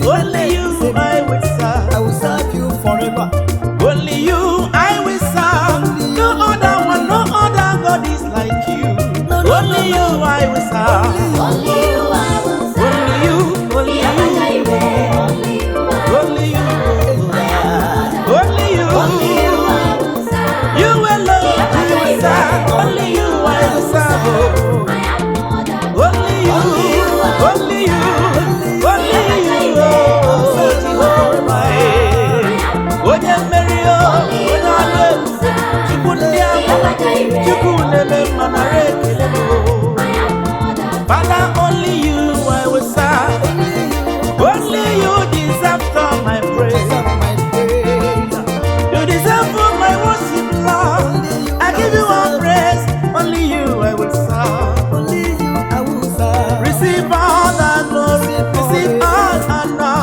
Only you I will serve. I will serve you forever. Only you I will serve. No other one, no other God is like you. Only you I will serve. Only you I will serve. Only you, only you. Only you. Only you. You alone I will serve. Only you I will serve. Only you. Only you. Father, only you I will serve. Only you deserve all my praise. You deserve all my worship, Lord. I give you all praise. Only you I will serve. Only you I will serve. Receive all the glory. Receive all honor.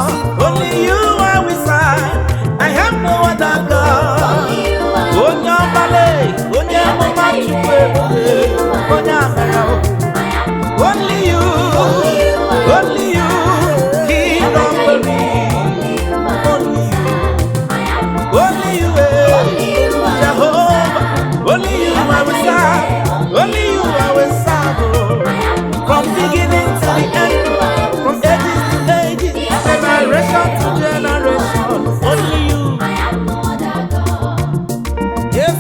Only you I will serve. I have no other God. Only you, only you, King of glory. Only you, Jehovah. Only you I will serve. Only you I will serve. From beginning to the end, from ages to ages, generation to generation. Only you. Yes,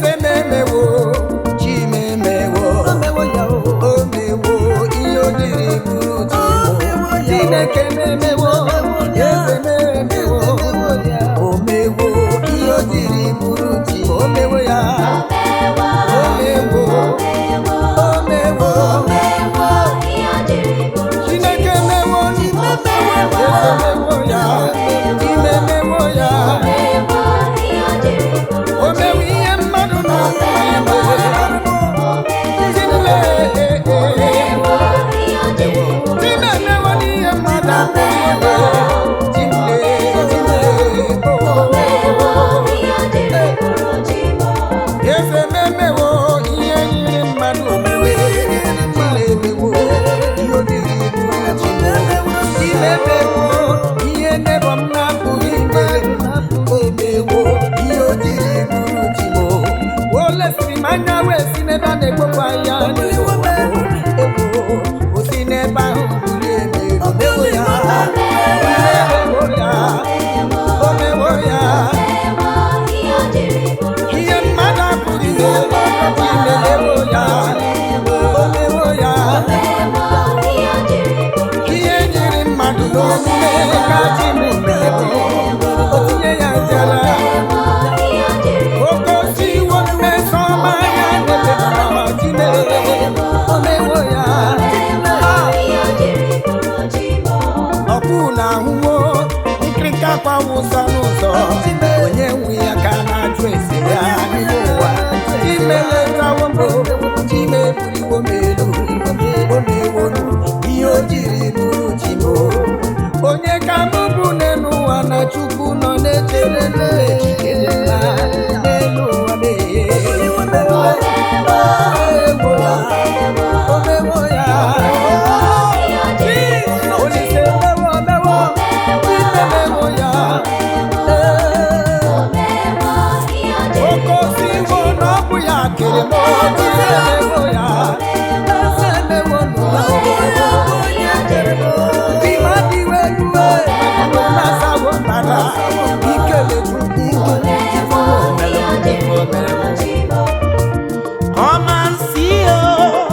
Come and see, oh.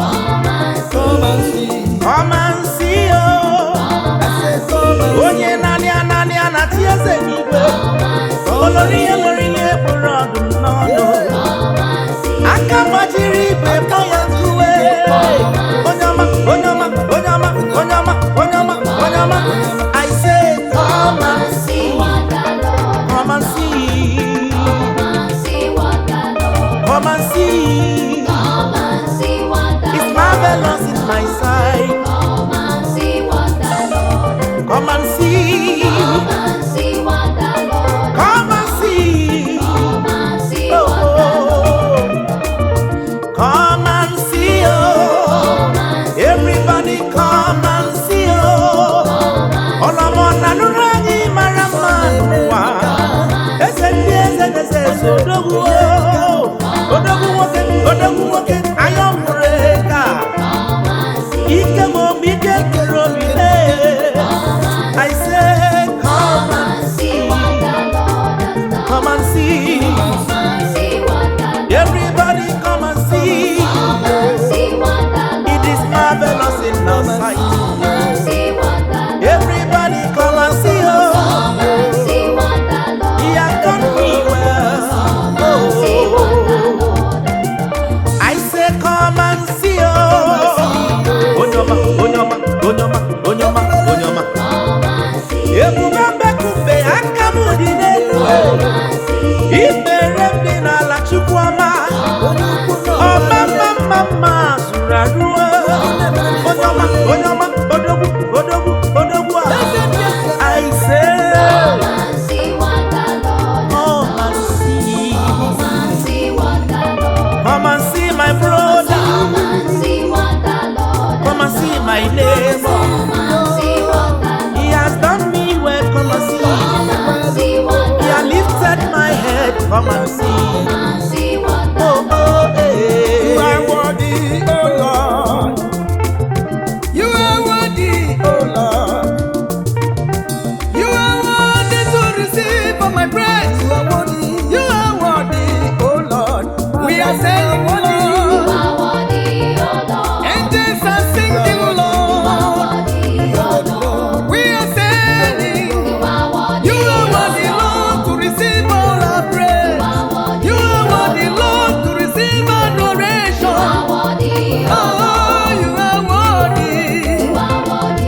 marvelous in my sight. Come and see what the Lord has done. Come and see. Come and see what the Lord has Come and see. Come and see Oh, what the Lord come and see. Oh, Come and see. everybody come and see. Oh, all of one and rangi maramanwa. Ese ese ese odogu odogu woke ayomureka. Come and see. Ike mo bige kerobile. I say Come and see what the Lord has done. come and see. Come and see what the Lord Everybody come and see. Come and see what the Lord It is marvelous in our sight. Come and see what the Lord Everybody come and see. Come Oh, and see what the Lord He has done me well. see what the Oh, Lord I say come and see. Oh, Onyoma, Onyoma, Onyoma, Onyoma, Onyoma. Come and see. Ebubembe kumbe akamu dinelu. Come and see. Imerembe na la chukwama. Oh, mama, surarua. Onyoma, Onyoma, Odogu, Odogu, Odogu. I say, Come and see what the Lord come and see. Come and see what the Lord Come and see my brother. Come and see what the Lord Come and see my neighbor. Come and see what the He has done me well. Come and see. Come and see what He has lifted my head. Come and see. Come and see what the Oh, oh, You are eh. worthy, oh Lord. You are worthy, oh Lord. You are worthy to receive all my praise. You are worthy. You are worthy, oh Lord. We are saying worthy. You are worthy, O Lord. Angels are singing, You are Lord. worthy, O Lord. We are saying You are worthy, you are worthy, Lord, to receive all our praise. You are worthy, Lord, to receive adoration. Oh, you are worthy.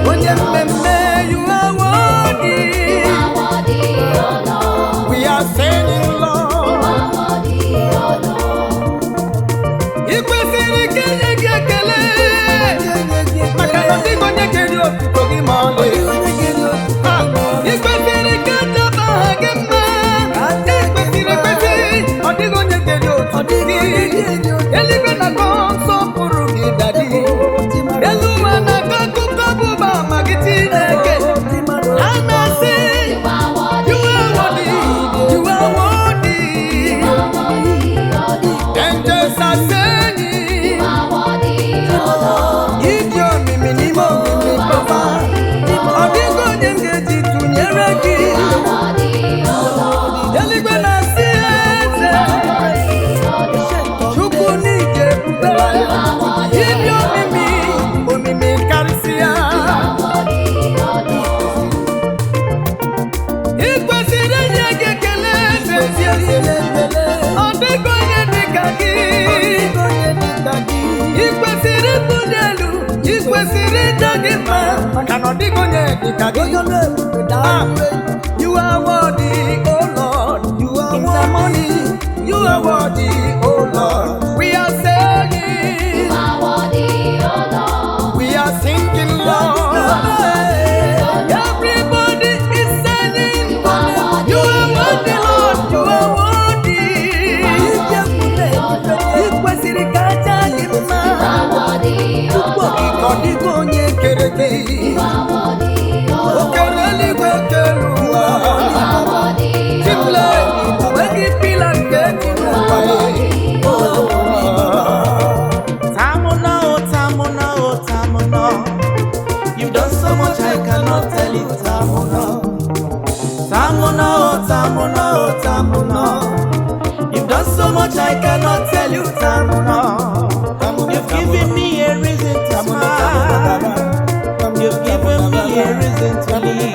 When you remember, you are worthy. We are saying, Lord, you kwesịrị ka enye gị ekele maka na ndị onye kere otuto gị ma ọlị. Ị kwesịrị ka ndaba aha gị mma. Ị kwesịrị ekwesị, ọ dịghị onye kere otuto gị. Eluigwe na-akọ nsọpụrụ gị dadi. Elu ụwa na-akọ akụkọ ọbụba ama gị Chineke. Ha na-asị, you are worthy, you are worthy. Angels are saying, iji omimi n'ime omimi papa. Ọ dịghị onye m ga-eji tụnyere gị. Eluigwe na-asị eze, Chukwu n'ije ebube. Iji omimi karịsịa. Ị kwesịrị inye gị ekele eze. Ọ dịghị onye dị ka gị. Ị kwesịrị ịbụli elu. Ị kwesịrị ịja gị mma. Maka na ọ dịghị onye dị ka gị. You are worthy, oh Lord. You are worthy. You are worthy, oh Lord. We are saying, we are singing, Lord. Everybody is saying, you are worthy, Lord. You are worthy. Ị kwesịrị ka aja gị mma. Ọ dịghị onye kere gị. O kere eluigwe kere ụwa. Chimle, enweghị pila nke dị n'ụwa. Tamuna, oh, Tamuna, oh, Tamuna. You've done so much I cannot tell it, Tamuna. Tamuna, oh, Tamuna, oh, Tamuna. You've done so much I cannot tell you, Tamuna. You've given me a reason to smile. You've given me a reason to live.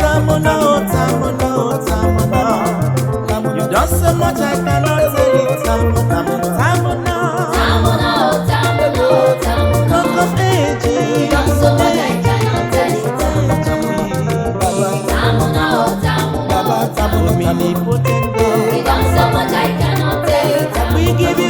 Tamuna, oh, Tamuna, oh, Tamuna. You've done so much I cannot tell you, Tamuna. Tamuna. Look of age. Omnipotent God. We give you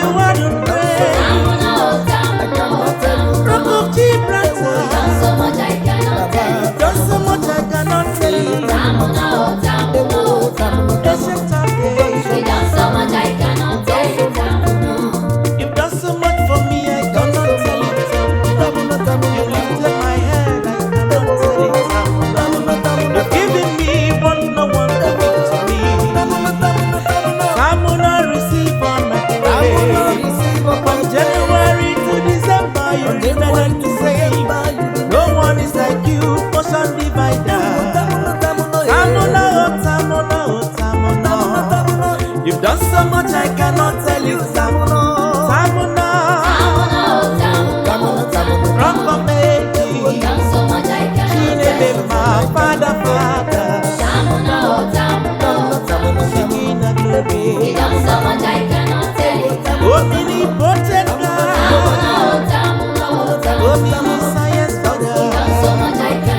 remain the same. No one is like you, ocean divider. Tamuna, oh, Tamuna, oh, Tamuna. You've done so much I cannot tell you, Tamuna. Tamuna, rock of ages. Chinebe, my father, father. Singing a glory. Omnipotent God. Omniscience father.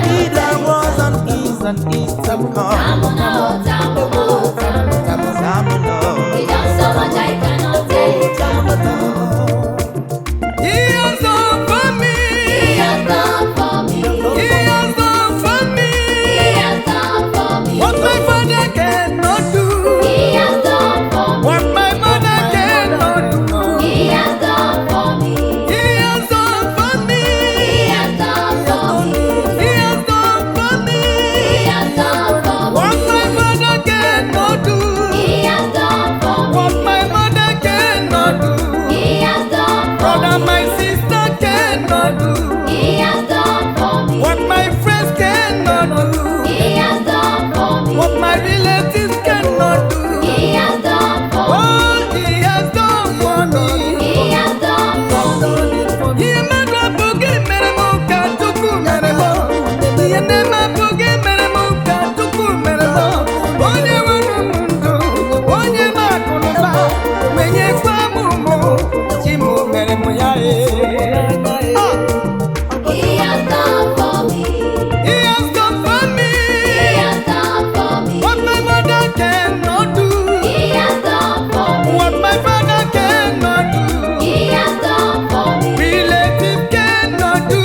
He that was and is to come. Tamuna. He has done for me. He has done for me. What my father cannot do. What my mother cannot do. He has done for me. He has done for me. What my father cannot do. What my mother cannot do. Brother, my sister cannot do. What my friends cannot do. What my relatives cannot do. Oh, he has done for me. He made a boogie, made a mocha, tuku, made a mo. He never boogie, made a mocha, tuku, made a mo. Onye wanundo, onye makunuba, menye kwa mumo, chimu made mo ya e. He has done for me. What my mother cannot do. What my father cannot do. Relative cannot do.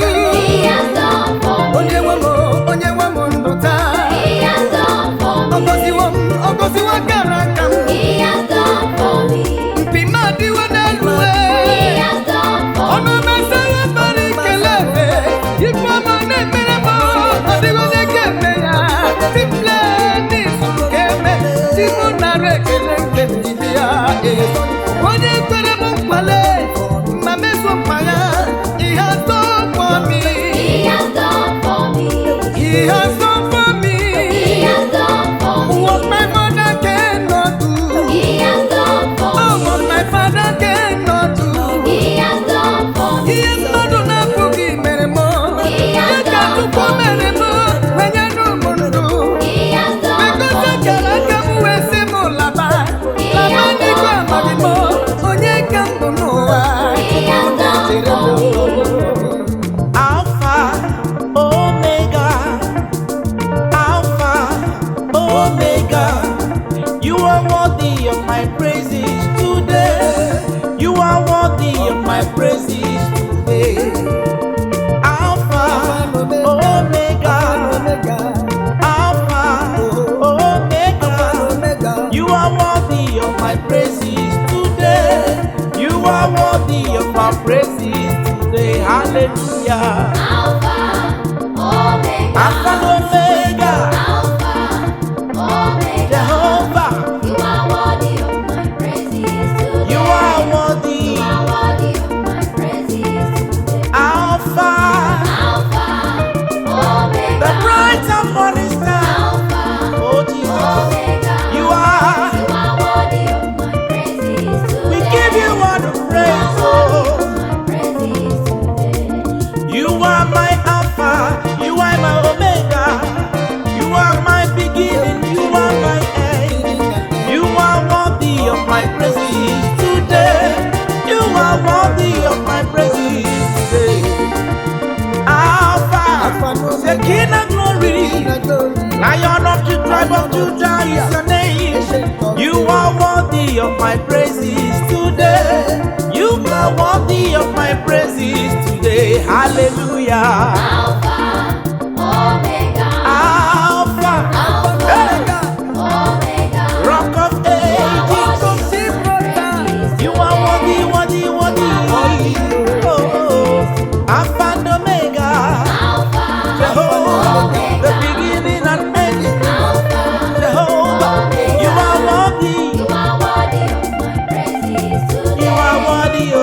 Onye wamo ndota. Ogosi wa karakam. Mpima diwa dalue. Ono mesewe bari kelebe. Ifama ne merebo. Adigo ne kemeya. Simple ni sukeme. Simuna rekele kebibia. Onye kwere mkwale. Mameso mpaya. He has done for me. He has done for me. What my mother cannot do. Oh, what my father cannot do. He has not done a boogie, meremo. He can't do for meremo. When you do mundo. Because I can't come with Simulaba. Lamani Gramagimo. Onye can do no. Alpha, Omega, Alpha, Omega. You are worthy of my praises today. You are worthy of my praises today. Alpha, Omega, Alpha, Omega. You are worthy of my praises today. You are worthy of my praises today. Hallelujah. Alpha and Omega. Jehovah. You are worthy. Alpha. The bright and morning star. Oh Jesus. You are. We give you all the praise. Oh. You are my Alpha. You are my Omega. You are my beginning. You are my end. You are worthy of my praises today. You are worthy of my praises today. Alpha, the King of glory, Lion of the tribe of Judah is your name. You are worthy of my praises today. You are worthy of my praises today. Hallelujah. Alpha, Rock of ages. You are worthy. Alpha and Omega. Jehovah, the beginning and end. Jehovah, you are worthy. You are worthy, oh.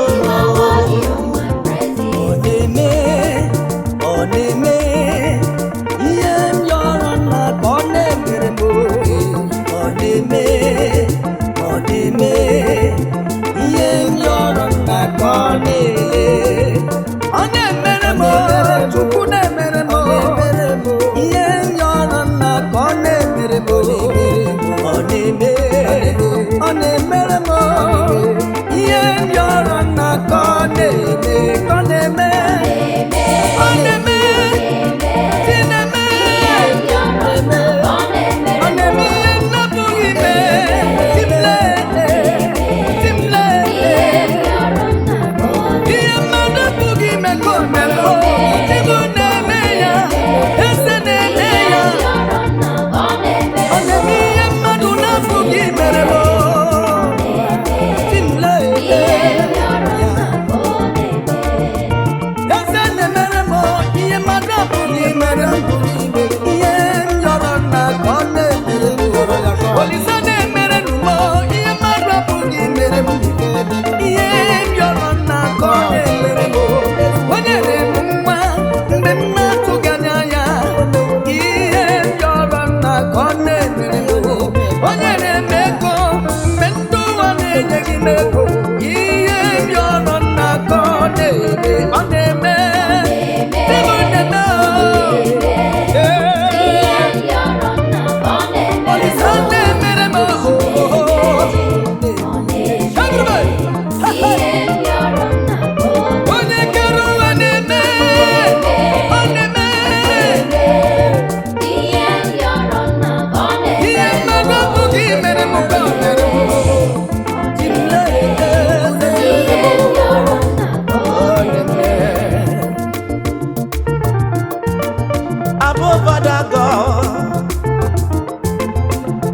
Above other God,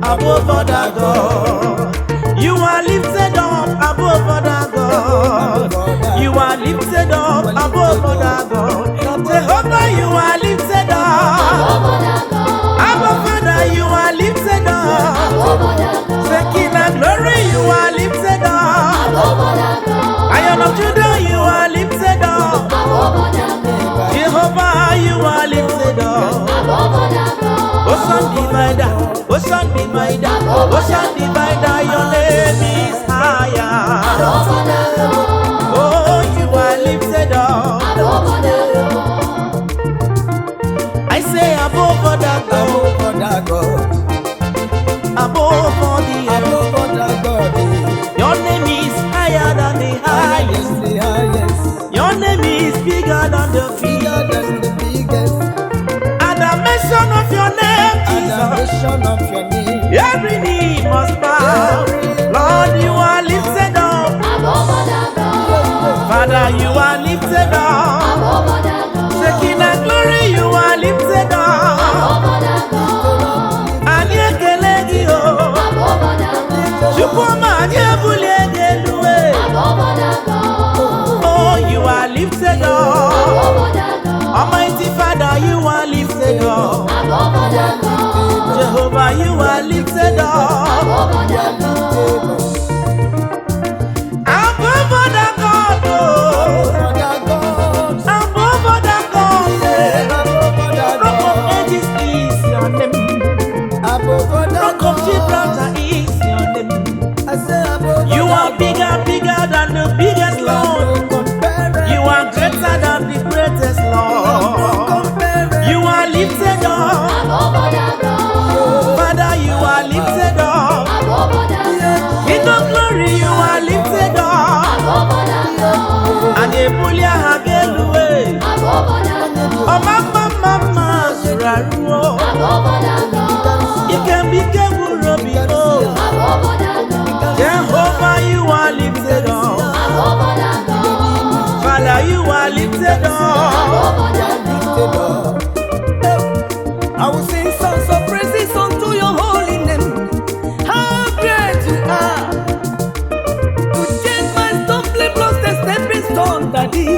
above other God, you are lifted up above other God. You are lifted up above other God. Jehovah, you are lifted up. Above Father, you are lifted up. Shekinah glory, you are lifted up. Iron of Judah, you are lifted up. Jehovah, you are lifted up. Ocean divider, ocean divider, ocean divider, your name is higher. Oh, you are lifted up. I say above other God, above all the earth. Your name is higher than the highest. Your name is bigger than the biggest. At the mention of your name, Jesus, every knee must bow. Lord, you are lifted up. Father, you are lifted up. Shekinah glory, you are lifted up. Aniyekelegio, Chukuma Nyebulegelue. Oh, you are lifted up. Almighty Father, you are lifted up. Jehovah, you are lifted up. Above other God, oh. Above other God, Rock of Ages is your name. Rock of Gibraltar is your name. You are bigger, bigger than the biggest Lord. You are greater than the greatest Lord. You are lifted up. Father, you are lifted up. In the glory, you are lifted up. And Ebulia Hagelue. Oh, mama, Suraruo. You can be Keburobio. Jehovah, you are lifted up. Father, you are lifted up. I will sing songs of praises unto your holy name. How great you are! To change my stumbling blocks, the stepping stone, Daddy.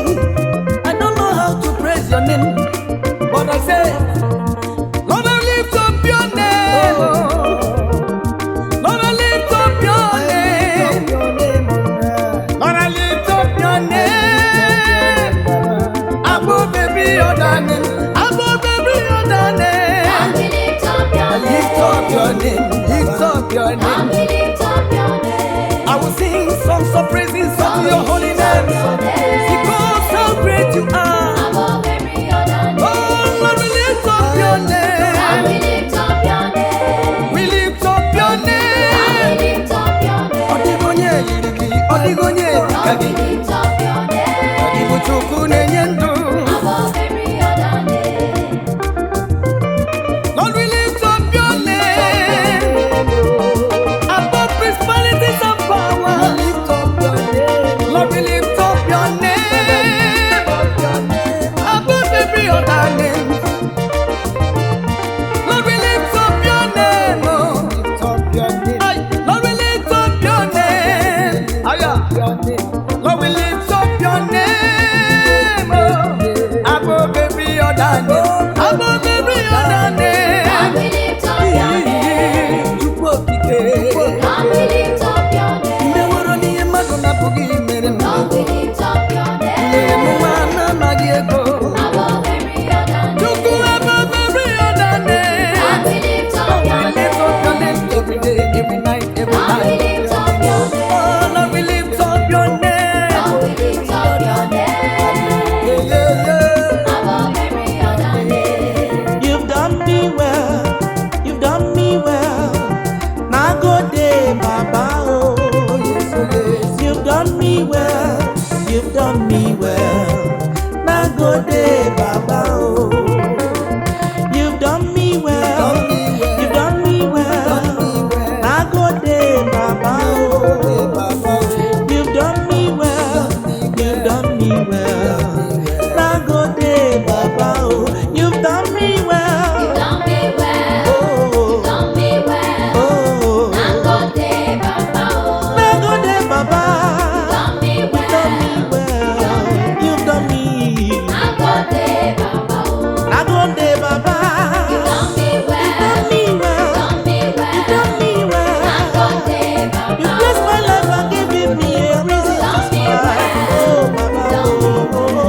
I don't know how to praise your name, but I say, Lord, I lift up your name. Lord, I lift up your name. Lord, I lift up your name. Above every other name. Above every other name. Lift up your Lift up your name. Lift up your name. I will sing songs of praises unto your holy name. Because how great you are. Oh, Lord, we lift up your name. We lift up your name. Odigonye yiriki, odigonye yirikagi. me well. Nagode Baba, oh, you've done me well. You done me well. Oh, You done me well. oh, Nagode Baba, oh. Nagode Baba, Done me you've done me well. well. You've done me. Nagode Baba, oh. Nagode Baba, You done me you've well. done me well. Done me well. You've done me well. Nagode Baba, You blessed my life and given me a reason to smile. Oh, Baba, oh, oh, oh.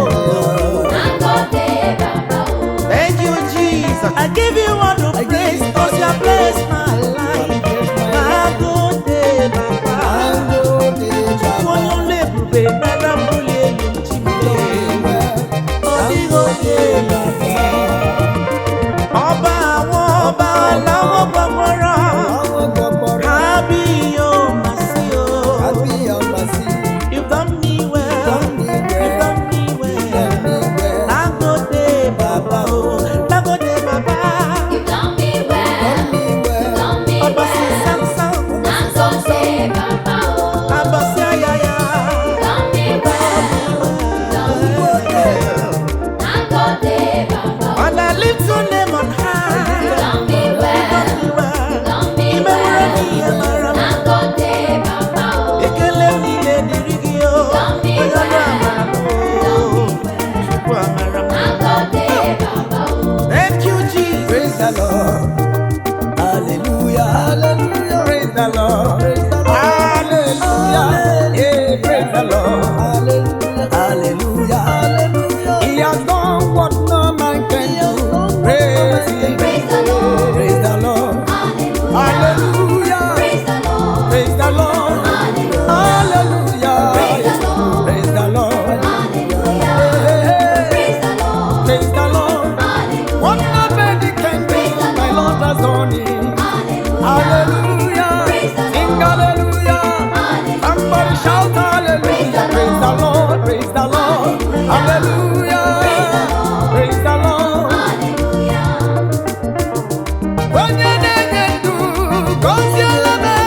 Nagode Baba, oh. Thank you, Jesus. I give you all the praise because you have blessed my life. Nagode Baba. Onye ebube nara mbuli elu nchimile. Odigode Baba. Ọba àwọn ọba aláwọ̀ gbọ̀gbọ̀rọ̀. Kábíyó màsí o. You've done me well. You've done me well. Nagode Baba o. Nagode Baba. You done me well. Done me Ọba sí well. sánsán. Nagode Baba, oh. Ọba sí ayaya. Done me well. Done me well. Nagode Baba, oh. And I lift your name on high. Done me well. Done me well. Done me Imewura well. ni amara m. Nagode Baba, oh. Ekele m niile dịrị gị o. Done me Onye ọrụ well. amara m o. Done me well. Chukwu amara m. Nagode Baba, oh. Thank you, Jesus. Praise the Lord. Hallelujah. Hallelujah. Praise the Lord. Hallelujah. Yeah, praise the Lord. Hallelujah. Hallelujah. He has done what no man can do. Praise Him. Praise the Lord. Praise the Lord. Hallelujah. Hallelujah. Praise the Lord. Praise the Lord. Hallelujah. Praise the Lord. Praise the Lord. Hallelujah. Hey, Praise the Lord. praise the Lord. What Hallelujah. nobody can do, my Lord has done it. Hallelujah. Hallelujah. Praise the Sing Lord. hallelujah. Somebody shout hallelujah. Praise the Lord. Praise the Lord. Hallelujah. Praise the Lord. When you didn't do, cause you love me,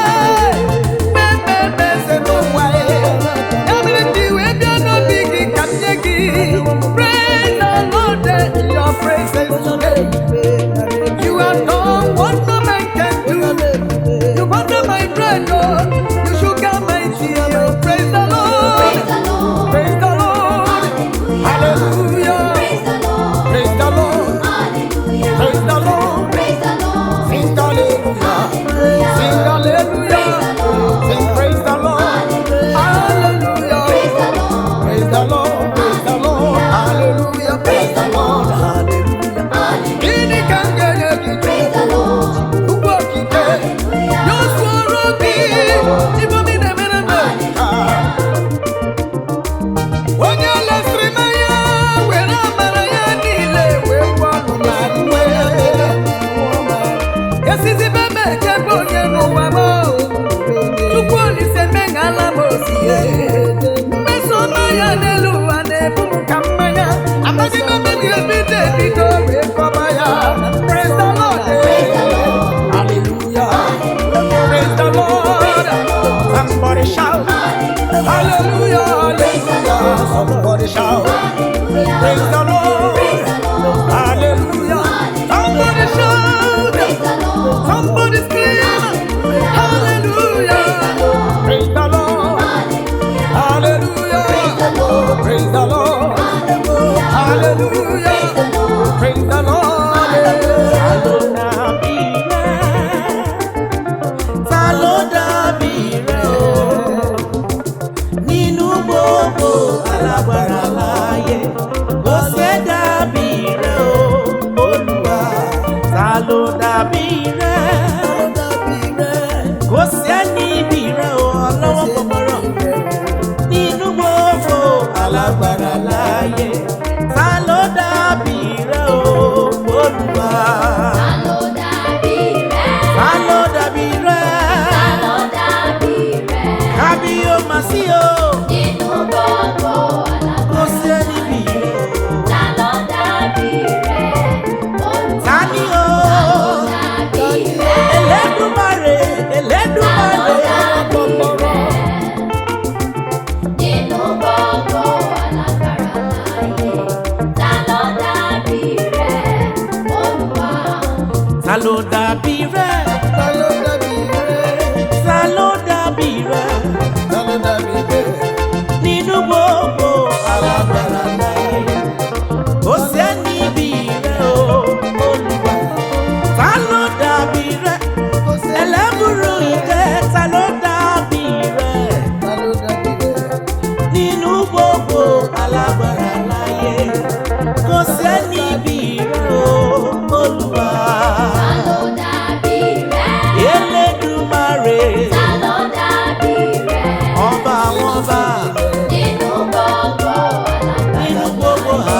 say no way. Everything we do, no biggie, can you give? Praise the Lord, your praises today. You have done what no man can do. You butter my bread, Lord. You sugar my tea. Praise the Lord. Praise the Lord. Praise the Lord. Hallelujah. Praise the Lord. Praise the Lord. Hallelujah. Praise the Lord. Praise the Lord. Sing hallelujah. Sing hallelujah. Sing praise the Lord. Hallelujah. Praise the Lord. Praise the Lord. Praise the Lord. Hallelujah. Praise the Lord. Hallelujah. Ini kangenya kitu. Praise the Lord. Uwakite. Yosworobi. Ibomi nemereme. Onye lesiri maya. Wera mara ya niile. Wekwa numaruwe. Kesizi bebe chebe onye n'ụwa mo. Chukwu olise meghala m osie. Mmeso mmanya n'elu ụwa na-ebu m ka mmanya. Amaghị m ebe ga-ebido ebido wee kọba ya. Praise the Lord. Hallelujah. Praise the Lord. Somebody shout. Hallelujah. Hallelujah. Somebody shout. Praise the Lord. Hallelujah. Somebody shout. Somebody scream. Hallelujah. Praise the Lord. Hallelujah. Praise the Lord. Hallelujah. Praise the Lord. Ta ló dàbí rẹ o? Nínú gbogbo alágbára láyé, kò sí dàbí rẹ o, Olúwa. Ta ló dàbí rẹ? Kò sí ẹni bí rẹ o, ọlọ́wọ́ gbọgbọrọ. Nínú gbogbo alágbára láyé, ta ló dàbí rẹ o, Olúwa. Ta ló dàbí rẹ? Ta ló dàbí rẹ? Ta ló dàbí rẹ? Kábíyó màsí o, Nínú gbogbo kò sí ẹni bí rẹ.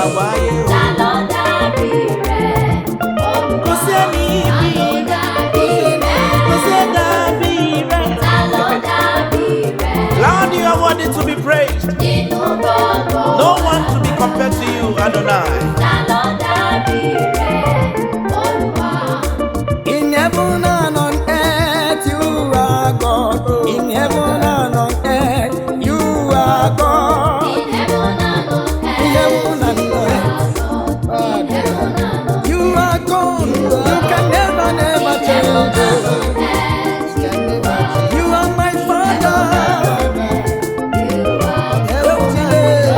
àwáyé o. Ta ló dàbí rẹ̀? Olúwa. Kò sẹ́ni Ta bí ló dàbí rẹ̀? kò sẹ́ dàbí rẹ̀. Ta ló dàbí rẹ̀? Lord, you are worthy to be praised. Nínú gbogbo No one to be compared to you, Adonai. ta ló dàbí rẹ̀? Olúwa. In heaven and on earth, you are God. In heaven and on earth, you are God. In heaven and on In heaven earth, and on earth, in heaven and on you are God. You can never, never change. You are my Father.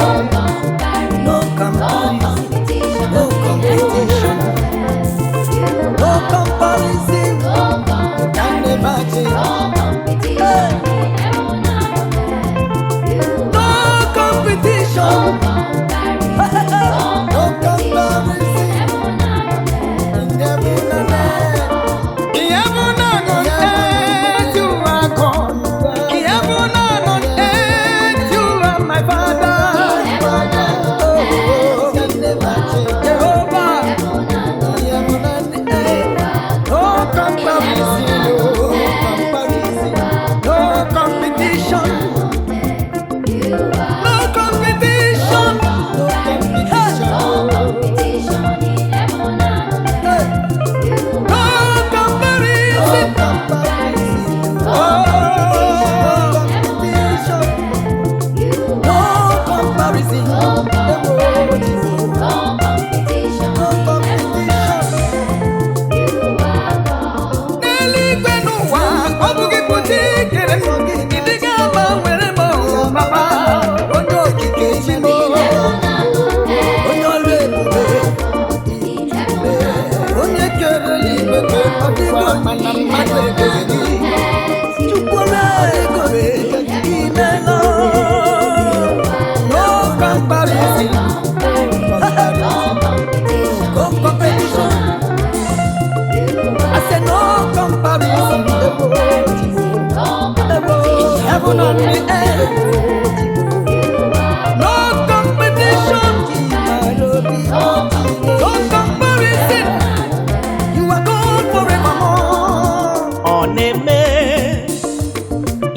No comparison, no competition, no comparison. Can never change. No competition. No comparison. In heaven and earth. In heaven and on earth, you are God. In heaven and on earth, you are my Father. Oh, can never change. Jehovah. In heaven and earth. No comparison, no competition. No competition. No competition. Hey. No comparison. No comparison. N'eluigwe n'ụwa, ọ bụ gị bụ chi kere m. Ịdị ga-ama nwere m, papa. Onye okike chi m. Onye ọrụ ebube. Onye kere eluigwe ka ọ dịkwa mma na mmadụ ekere gị. Chukwu na-egore imela. No comparison. No competition. I said no comparison. In heaven and the earth. No competition. No comparison. You are God forevermore. Ọ na-eme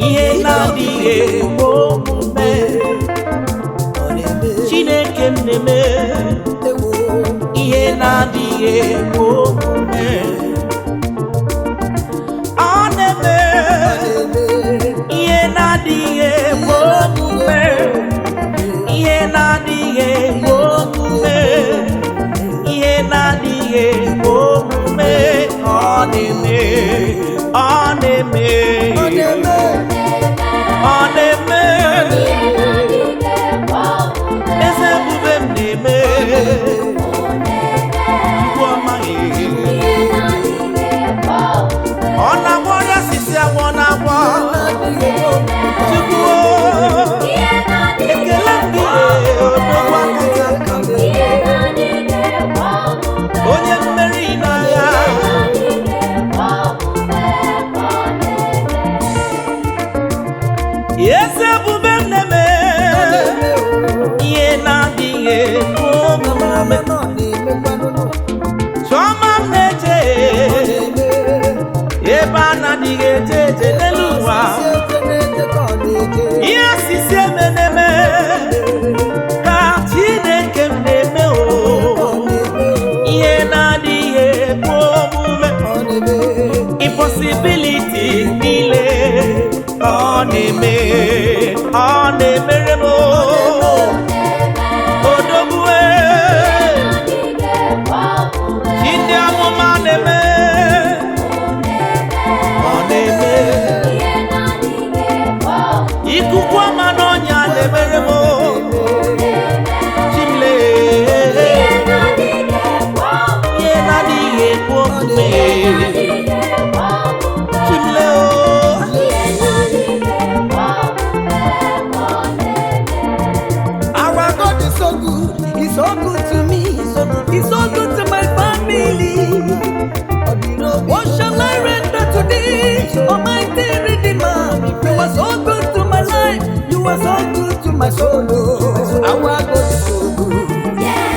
ihe na-adịghị ekwe omume. Chineke m na-eme ihe na-adịghị ekwe omume. Ọ na-eme ihe na-adịghị ekwe omume. Ihe na-adịghị ekwe omume. Ihe na-adịghị ekwe omume. Ọ na-eme, ọ na-eme, ọ na-eme. Eze ebube m na-eme. Chukwu ọmaghị. Ọ na-agwọ ọrịa sisi agwọ na-agwọ. Chukwu ekele m gị odogwu akata aka m. Onye mmeri n'agha. Eze ebube m na-eme ihe na-adịghị ekwe omume. Chiọma m na-eje ebe a na-adịghị eje eje n'elu ụwa. Ihe asịsị eme na-eme ka Chineke m na-eme o. Ihe na-adịghị ekwe omume. Impossibility niile ọ na-eme, ọ na-emere m odogwu. Chi ndị amụma na-eme, ọ na-eme. Ikuku ọma n'ọnya na-emere m Chimle. Ihe na-adịghị ekwe omume. Chimle o. Our God is so good. He's so good to me. He's so good to my family. What shall I render to thee, Almighty Redeemer? You are so good to my life. You are so good to my soul. Our God is so good. Yeah.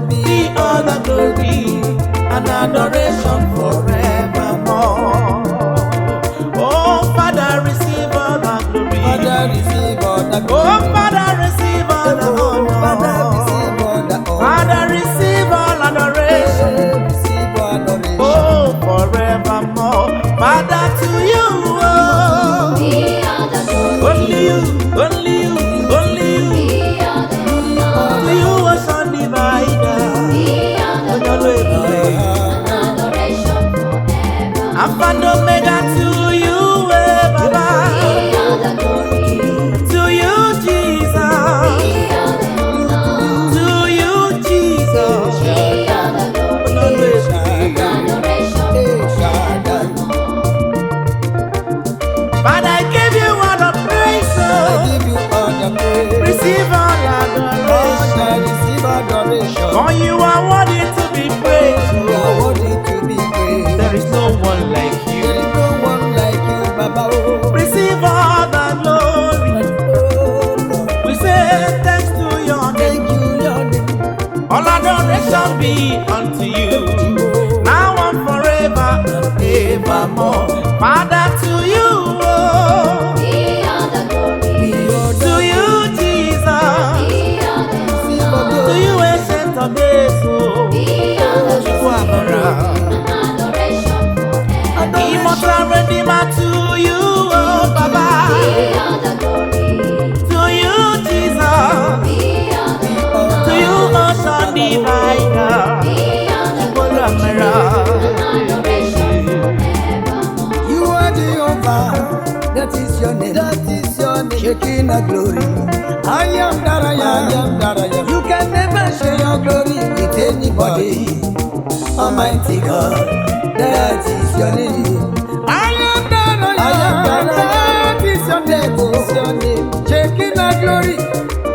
be all the glory and adoration forevermore. Oh, Father, receive all the glory. Father, receive all the Oh, glory. Father, receive all the honor. Father, receive all the honor. Father, receive all adoration. Receive all adoration. Oh, forevermore. Father, to you. Oh. Be all the glory. Only you, only you, only you. Be all the honor. To you, O Son divider. Be all the glory and adoration forever. Alpha and Omega to you, Baba. Be all the glory. To you, Jesus. Be all the honor. To you, Jesus. Be all the glory and adoration forever. Father, I give you all the praise. I Oh. give you all the praise. Receive all adoration. Father, receive adoration. For you are worthy to be praised. You are Oh. worthy to be praised. There is no one like There you. is no one like you, Baba. Oh, Receive all the glory. Lord. We say thanks to your name. Thank you, Lord. All adoration be unto you. Now and forever and evermore. Father, to you. Oh. Be all the glory. To you, Jesus. Be all the honor. To you, ancient of days. Oh. Be all the Amara. glory and adoration forever. Immortal Redeemer to you, oh Baba. Be all the glory. To you, Jesus. Be all the honor. To you, Ocean Divider. Be all the glory Amara. and adoration forevermore. You are Jehovah, that is your name. That is your name. Shaking the glory. I am that I am. I am that I am. You can never share your glory with anybody. Almighty God, that is your name. I am that I am. That is your name. That is your name. Shaking the glory.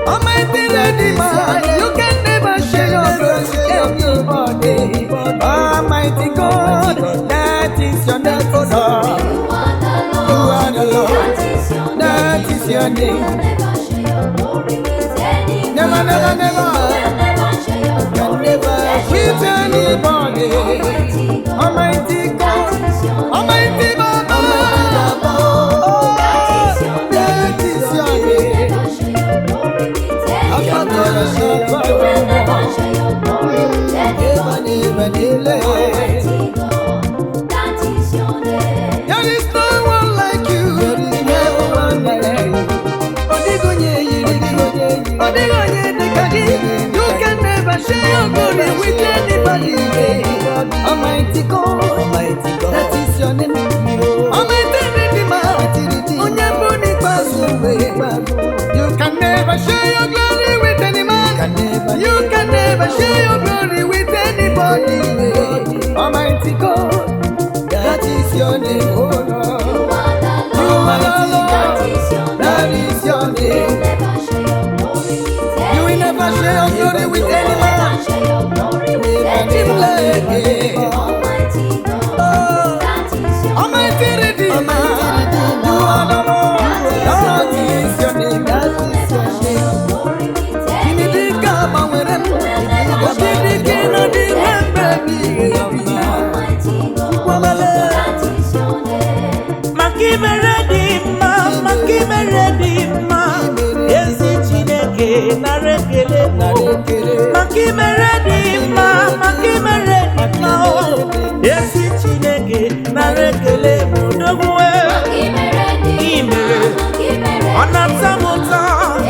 Almighty Redeemer, you can never share your glory with anybody. Almighty God, that is your name. Oh Lord. You are the Lord. You are the Lord. That is your That is your name. name. Never share your glory with anyone. Never, never, never. Never share your Can glory never with anybody. Almighty God. Almighty God. That is your name. Almighty Baba. Baba. Oh, That is your name. that is your name. Never share your glory with I'm anyone. not gonna share your glory. Never share your glory with Never, anyone. never, never. Almighty God. That is your name. There is no one like you. There is no one like you. Odigonye yiri. Odigonye dikadi. You can never share your glory with anybody. Almighty God. Almighty God. That is your name. Almighty Redeemer. Onye buni kwasuwe. You can never share your glory with any man. You can never share your glory with anybody. Almighty God. That is your name, oh Lord. You are the You are the Lord. Lord. That is your name. That is your name. Never share your glory with You will never share your glory with any man. Never share your glory with anyone. Almighty God. That is your Almighty Redeemer. You are the Lord. That is your name. That is your name. glory with anyone. Kinidika bawere. Kinidika na di baby. Almighty God. That is your name. Makime Redeemer, Makime Redeemer. Ezi Chineke narekele mo. Makime Redeemer, Makime Redeemer. Oh. Ezi Chineke narekele mo. Dogwe. Makime Redeemer, Makime Redeemer. Ọnatamuta.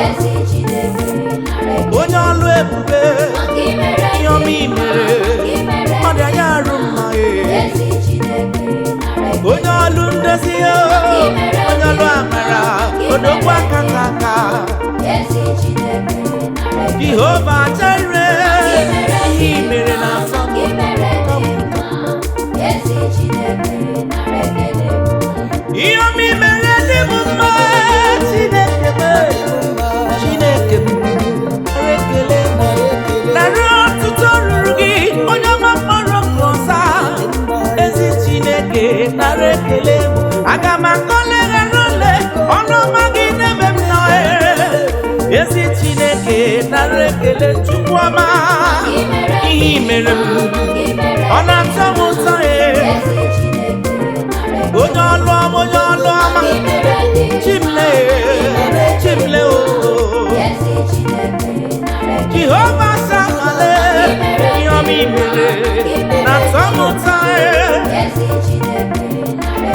Ezi Chineke nareke. Onye ọlụ ebube. Makime Ihe ọma i Redeemer, mere. Makime Ọ dị anya arụ Redeemer. mma e. Ezi Chineke nareke. Onye ọlụ ndezi o. Onye ọlụ amara. Odogwu aka ka aka. Ezi Chineke nareke. Jehova Jireh. Ihe i mere na afọ. Makime Redeemer. Ezi Chineke nareke. Ihe ọma i mere dị m mma. Chineke m. Chineke m. Nara ekele m. Nara ọtụtụ ruru gị. Onye ọma kpọrọ m ọsa. Ezi Chineke nara ekele m. Aga m akọle ghara ole. Ọnụ ọma gị n'ebe m nọ. Ezi Chineke nara ekele Chukwuọma. mere m ọ na-atọ m ụtọ onye ọlụ ọma chimle chimle o Jehova sakale ihe ọma imere na-atọ m ụtọ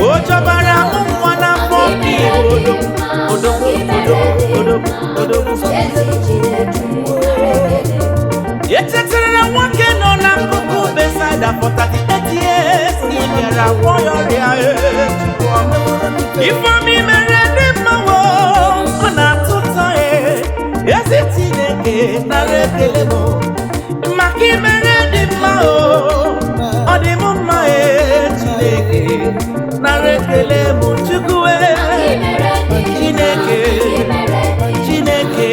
o jọbara m nwa n'afọ gị echetara na nwoke nọ n'akụkụ Besaida for 38 years ị bịara gwọ ya ọrịa ifeomi mere ndị mmanwụ ọ na-atụ ụtọ ezi Chineke nara ekele m maka imere dị mma ọ dị m mma Chineke nara ekele m Chukwu Chineke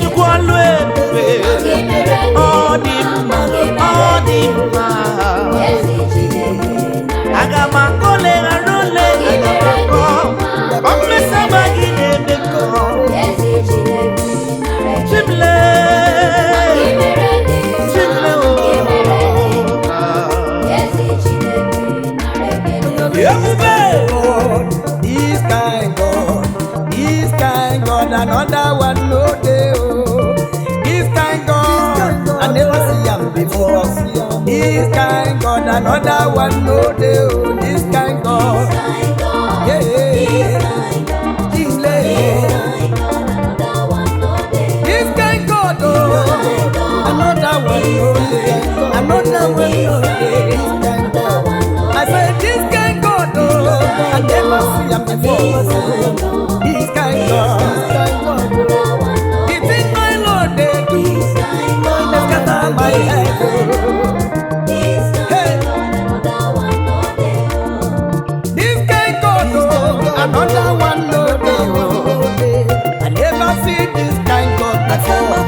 Chukwu ọlụ ebube ọ dị mma aga m akọle ghara ole aga m akọ ọ mmesaba gị na-eme nkọ chimle ebube This kind God, another one no day. This kind God, I never see him before. This kind God, another one no day. This kind God, yeah, this kind God, another one no day, another one no day. I said this kind God, I never see him before. This kind God, it is my Lord they do. They scatter my head. Hey, this kind God, another one no day. I never see this kind God before.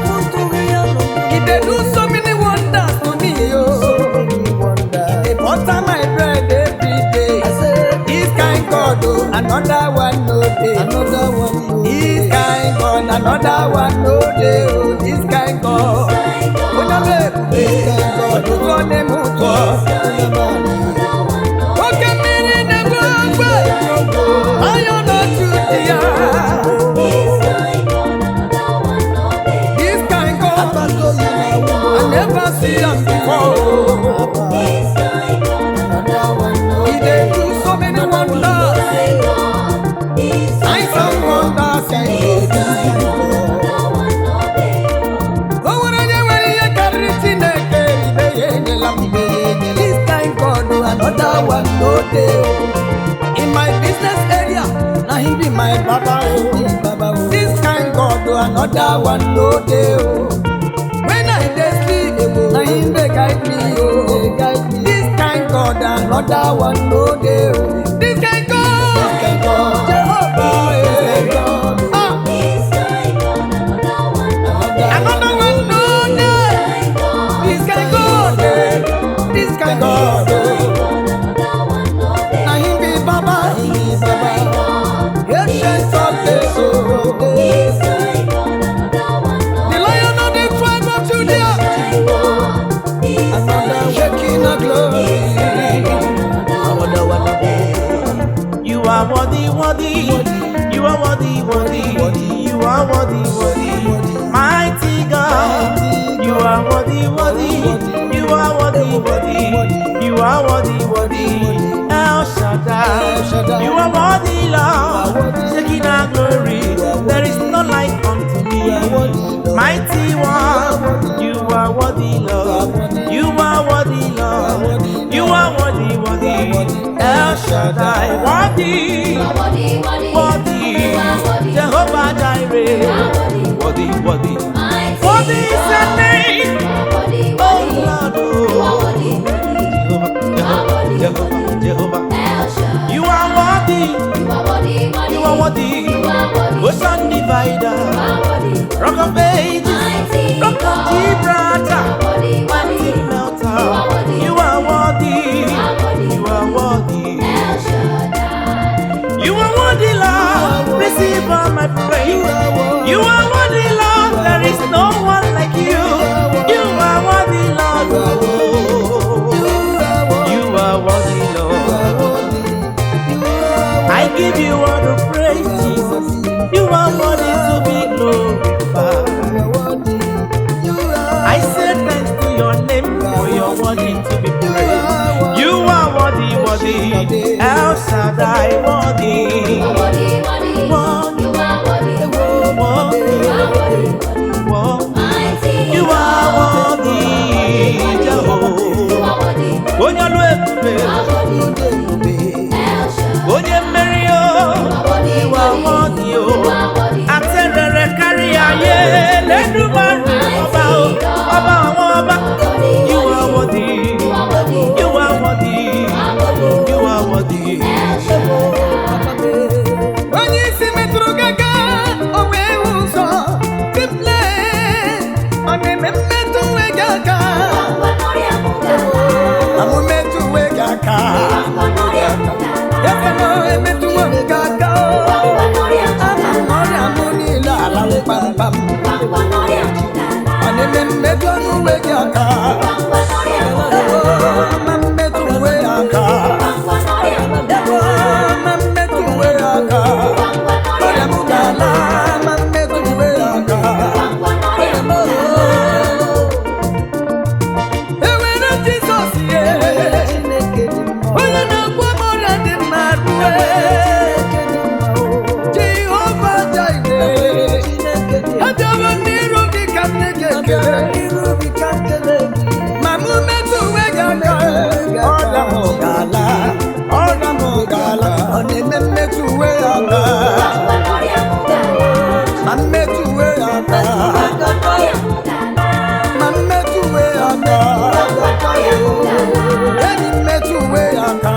They do so many wonders to me, they butter my bread every day. This kind God, another one no day. This kind God, another one no day. This kind God, this kind God, I never see them before. They do so many wonders. I some wonders. This kind God, another one no day. In my business area, now he be my Baba. This kind God, another one no day. When I dey sleep, now he dey guide me. This kind God, another one no day. This kind God, Jehovah, another one no day. This kind God, this kind God, now he be Baba, ancient of days, the Lion of the tribe of Judah, another shaking of glory. You are worthy, you are worthy, you are worthy, mighty God. You are worthy, you are worthy, you are worthy, El Shaddai. You are worthy, Lord, taking our glory. There is no like unto me, mighty one. You are worthy, Lord. You are worthy, Lord. You are worthy, El Shaddai. Worthy, Jehovah Jireh. Worthy is your name. Oh Lord, Jehovah. You are worthy. Ocean divider, Rock of Ages, Rock of Gibraltar, mighty melter. You are worthy. You are worthy, Lord. Receive all my praise. You are worthy, Lord. There is no one like you. give you all the praise, Jesus. You are worthy to be glorified. I say thanks to your name, for you're worthy to be praised. You are worthy, worthy. El Shaddai, worthy. Worthy. You are worthy, Jehovah. Onye ọlụ ebube, onye mmeri o, you are worthy o. Aterere karịa ye, n'Edumaru ọba o, ọba àwọn ọba. You are worthy, you are worthy, you are worthy. Onye isi metụrụ gaga, o wee ụzọ, timle, ọ na-eme mmetụ uwe gị aka. Amụ metụ uwe gị aka. Ebe m emetụ uwe gị aka. Ama ọrịa mụ niile alawo kpamkpam. Ọ na-eme mmetụ uwe gị aka. Ama mmetụ uwe gị aka. Ama mmetụ uwe gị aka. Ọrịa mụ ga-ala. Ama mmetụ uwe gị aka. Ewere Jizọs ye. Onye na-agwọ m ọrịa dị mmadụ. Jehova Jireh. Abịara n'iru gị ka m nye gị ekele. Ma mụ metụ uwe gị aka. Ọrịa m ga-ala. Ọrịa m ga-ala. Ọ na-eme mmetụ uwe ya aka. Ma mmetụ uwe ya aka. Ma mmetụ uwe ya aka. Enyi mmetụ uwe ya aka.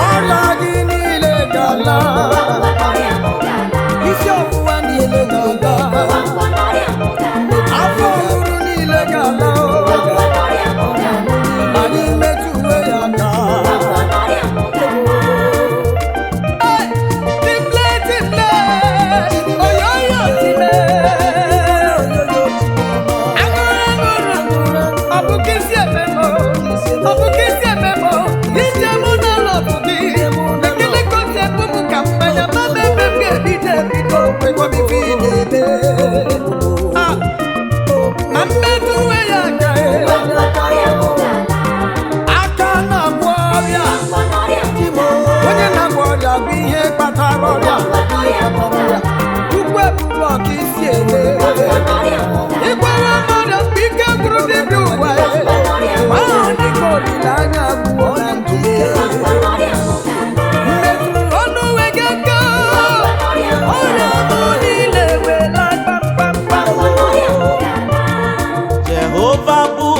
Ọrịa gị niile ga-ala. Isi ọwụwa niile ga-ala. Afọ ọhụrụ niile ga-ala. Anyị metụ uwe ya aka. Hey! Timle, timle! Oyoyo timle! Aṅụrụ, ọ bụ ka isi eme m, ọ bụ ka isi eme m, ije mụ n'ụlọ bụ gị. Ekele ka o si ebu m ka mmanya, ma m ebe m ga-ebido ebido, kwekwa m ife ị na-eme. Ah! Ma mmetụ uwe ya aka, aka na-agwọ ọrịa. Onye na-agwọ ọrịa bụ ihe kpatara ọrịa. Ukwu ebube ọka isi eme. Ịgwara mmadụ mgbe ike gwụrụ dibịa ụwa ya. Ma ọ dịka olileanya agwụwo na ndụ ya. Mmetụrụ ọnụ uwe gị aka. Ọrịa mụ niile ewela kpamkpamkpam. Jehova bụ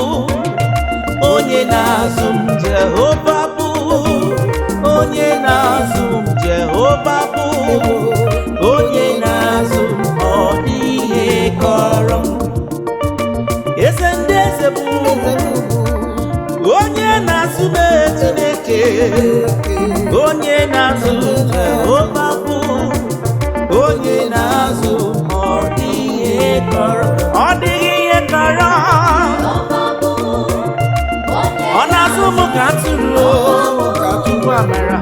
onye na-azụ m, Jehova bụ onye na-azụ m, Jehova bụ onye na-azụ m, ọ ihe kọrọ m. Eze ndị eze bụ onye na-azụ m, Chineke onye na-azụ m, Jehova bụ onye na-azụ m, ọ dịghị ihe kọrọ, ọ dịghị ihe kọrọ. Ọ na-azụ m ka atụrụ, ka atụrụ amara.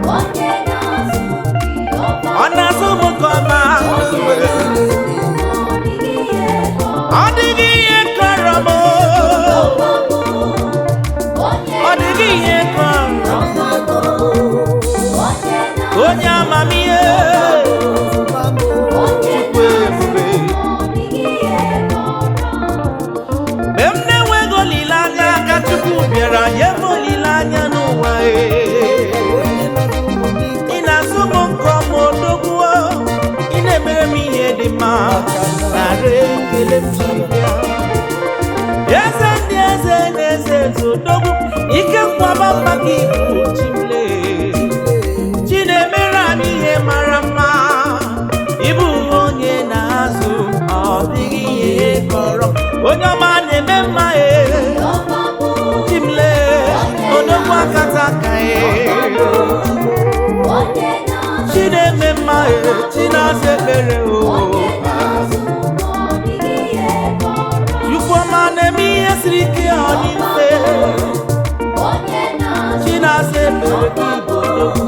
Ọ na-azụ m ka ọma. Ọ dịghị ihe kọrọ m. Ọ dịghị ihe kọrọ m. Onye amamihe. Chukwu ebube. Mgbe m na-enweghị olileanya ka Chukwu bịara nye m olileanya n'ụwa. Ị na-azụ m nke ọma odogwu. Ị na-emere m ihe dị mma. Nara ekele m ji bịa. Eze ndị eze na-eze eze odogwu. Ike nkwaba mma gị bụ Chimle. Chi na-emere anyị ihe mara mma. Ịbụ onye na-azụ, ọ dịghị ihe kọrọ. Onye ọma na-eme mma Chimle, odogwu akata aka Chi na-eme mma Chi na-asa ekpere Chukwu ọma na-eme ihe siri ike ọ dị mfe. Chi na-asa ekpere ka Igbo odogwu.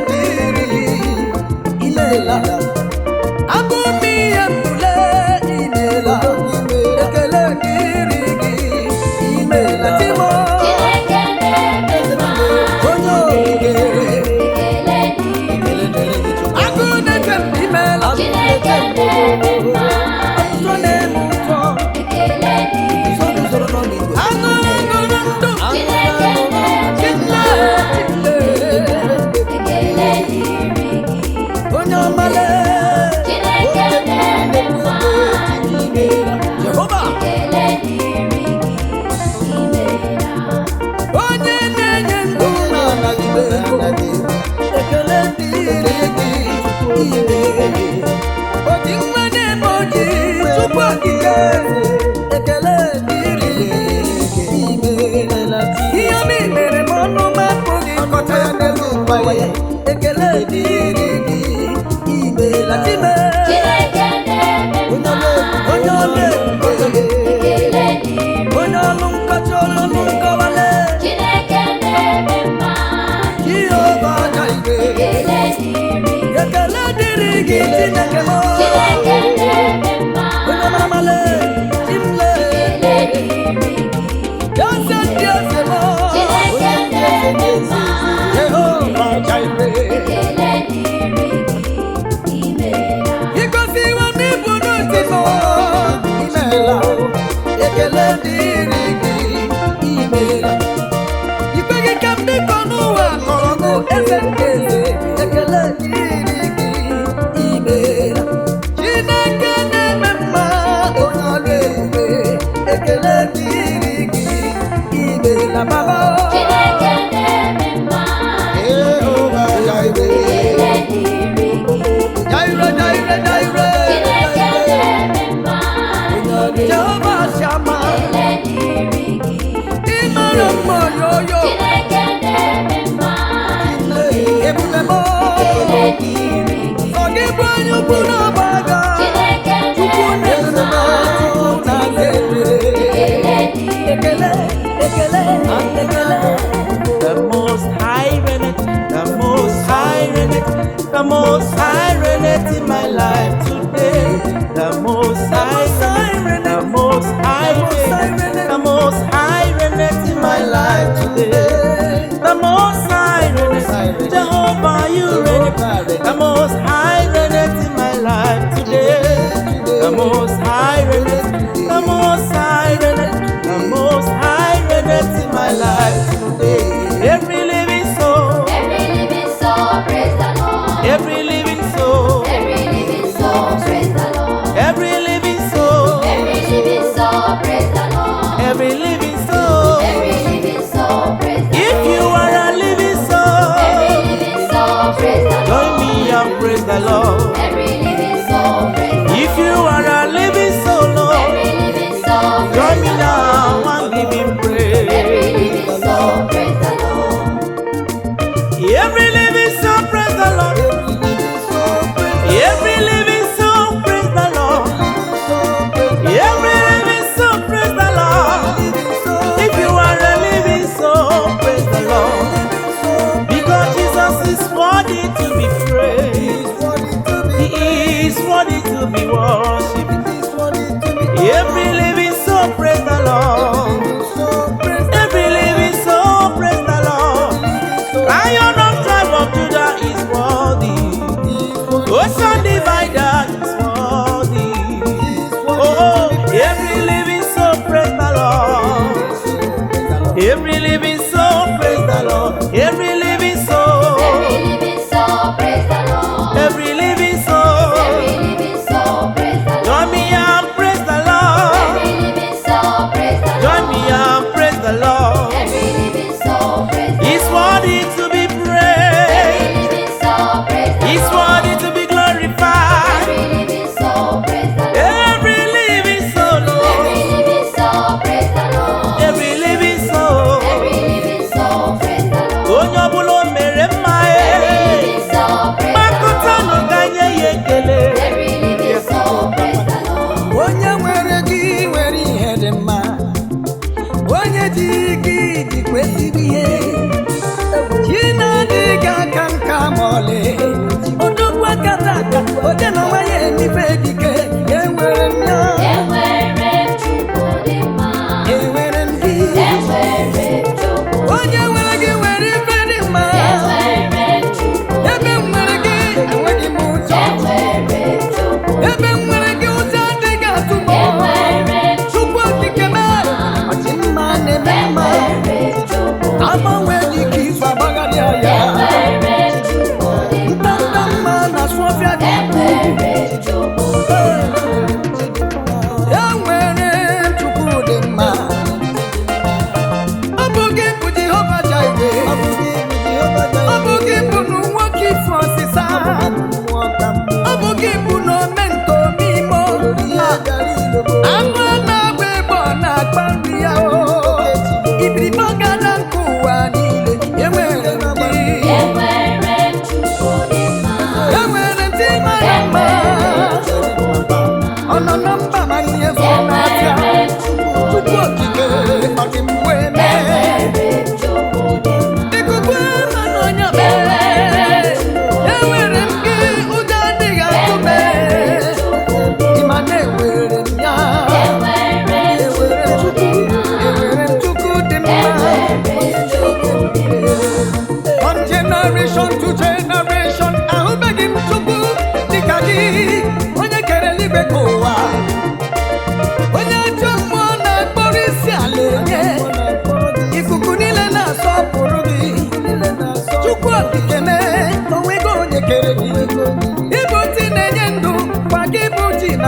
dịrị imeela abụmi ya mbule imeela ekele dịrị gị imeela timo onye ogige agụ na-eche m imeela ọtụtụ na-eme ụtọ aṅụrụ ndụ onye ọmale Jehova onye na-enye ndụ na-anaghịbe ekele dịrị gị imeela oji nwa na-eme oji tupu okike ekele dịrị gị imeela ihe ọma i mere ma ọnụ m apụghị ịkọta ya n'elu ụwa ya ekele dịrị gị imeela time onye ọla ebube onye ọlụ nkọcha ọlụ nkọwale Jehova Jireh ekele dịrị gị Chineke m onye mamale chimle eze ndị eze m Jehova Jireh igosiwo n'ịbụ n'otuto imeela ekele dịrị gị imeela ikpe gị ka m dịkọ n'ụwa kọrọ gụ eze nke eze ekele dịrị gị imeela Chineke na-eme mma onye ọrụ ebube ekele dịrị gị imeela baba Jehova Jireh Jehovah Shammah ịmara mma yoyo ebube m ọ gị bụ onye ukwu n'ọba agha Chukwu na-eze m na-aza ekele ekele ekele The most high reigneth, the most high reigneth, the most high reigneth in my life today. The most high reigneth, the most high reigneth, the most high reigneth in my life today. The most high reigneth, Jehovah you reigneth. The most high reigneth in my life today. The most high reigneth, the most high reigneth, the most high reigneth in my life today. Every living soul, praise the Lord. every living soul, Every living soul, praise the Lord. every living soul, Every living soul, praise the Lord. every living soul. Every living soul, praise the If you Lord. are a living soul, Every living soul, praise the join Lord. me and praise the Lord. Every living soul, praise the If you are a living soul, Lord, Every living soul, join praise me the Lord. now and give him Every praise. living soul, praise the Lord. Every living soul, praise the Lord. Every living soul, praise the Lord. Every living soul, praise the Lord. If you are a living soul, praise the Lord. Because Jesus is worthy to be praised. He is worthy to be worshipped.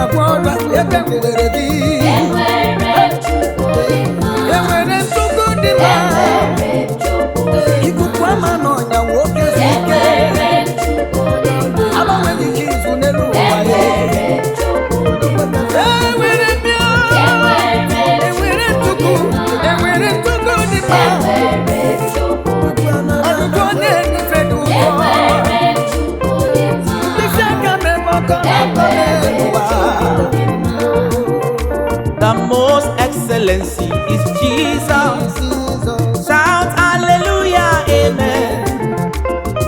na-agwọ ọrịa ebe nwere gị. Enwere ntụgụ dị mma. Ikuku ama n'ọnya nwoke si ike. Agbanweghị ka izu n'elu ụwa ya. Enwere mbịa. Enwere ntụgụ. Enwere ntụgụ dị mma. Ọdụdụ ọ na-enufe dị ụgwọ. Isi aka mmemme ọkọ na-akọ n'elu ụwa. The most excellency is Jesus. Shout hallelujah, amen.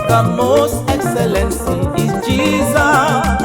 The most excellency is Jesus.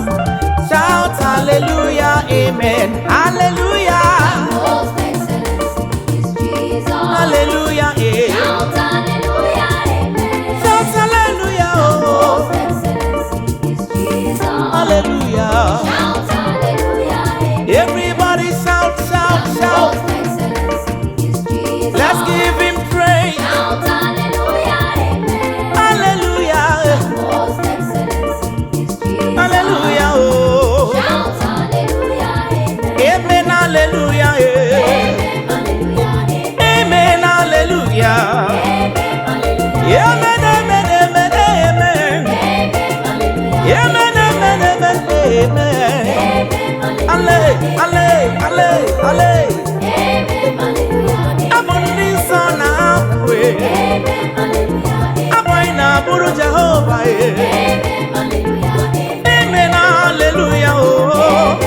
Shout hallelujah, amen. Hallelujah. The most excellency is Jesus. Hallelujah, amen. Shout hallelujah, amen. Shout hallelujah, The oh. most excellency is Jesus. Hallelujah. Shout hallelujah, amen. Everybody shout, shout, The shout. most excellency is Jesus. Let's give him praise. Shout hallelujah, amen. Hallelujah. The most excellency is Jesus. Hallelujah, oh. Shout hallelujah, amen. Amen, hallelujah, Amen, yeah. hallelujah, amen. Amen, hallelujah. Amen, hallelujah, Amen, amen, amen, amen. Amen, amen, amen, amen. Ale, ale, ale, ale. Abụ ndị nsọ na-apụ, abụ anyị na-abụrụ Jehova, amen, hallelujah, oh.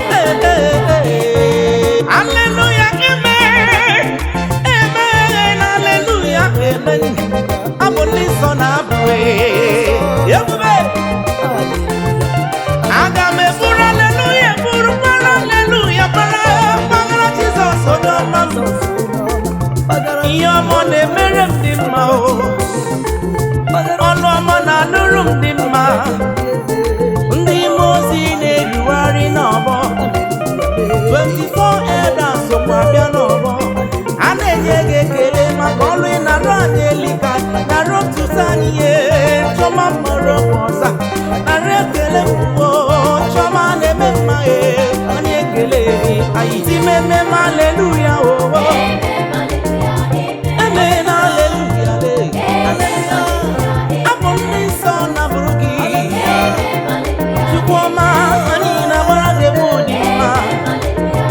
Hallelujah, amen. Amen, hallelujah, amen. Abụ ndị nsọ na-apụ, ebube. Aga m eburu hallelujah, eburu para hallelujah, para Jizọs onye ọma m. Ihe ọma na-emere m dị mma, o. Ọnụ ọma na-anụrụ m dị mma. Ndị mmụọ ozi na-erugharị n'ọgbọ. 24 elders sokwa bịa n'ọgbọ. A na-enye gị ekele maka ọrụ ị na-arụ anyị elika. Narị otuto anyị ihe chọma mkpọrọ ọza. Narị ekele mkpụọ chọma na-eme mma onye ekele anyị ti meme m hallelujah, oh. Amen, hallelujah, abụ ndị nsọ na-abụrụ gị Chukwuma, anyị na-agbara gị egwu dị mma.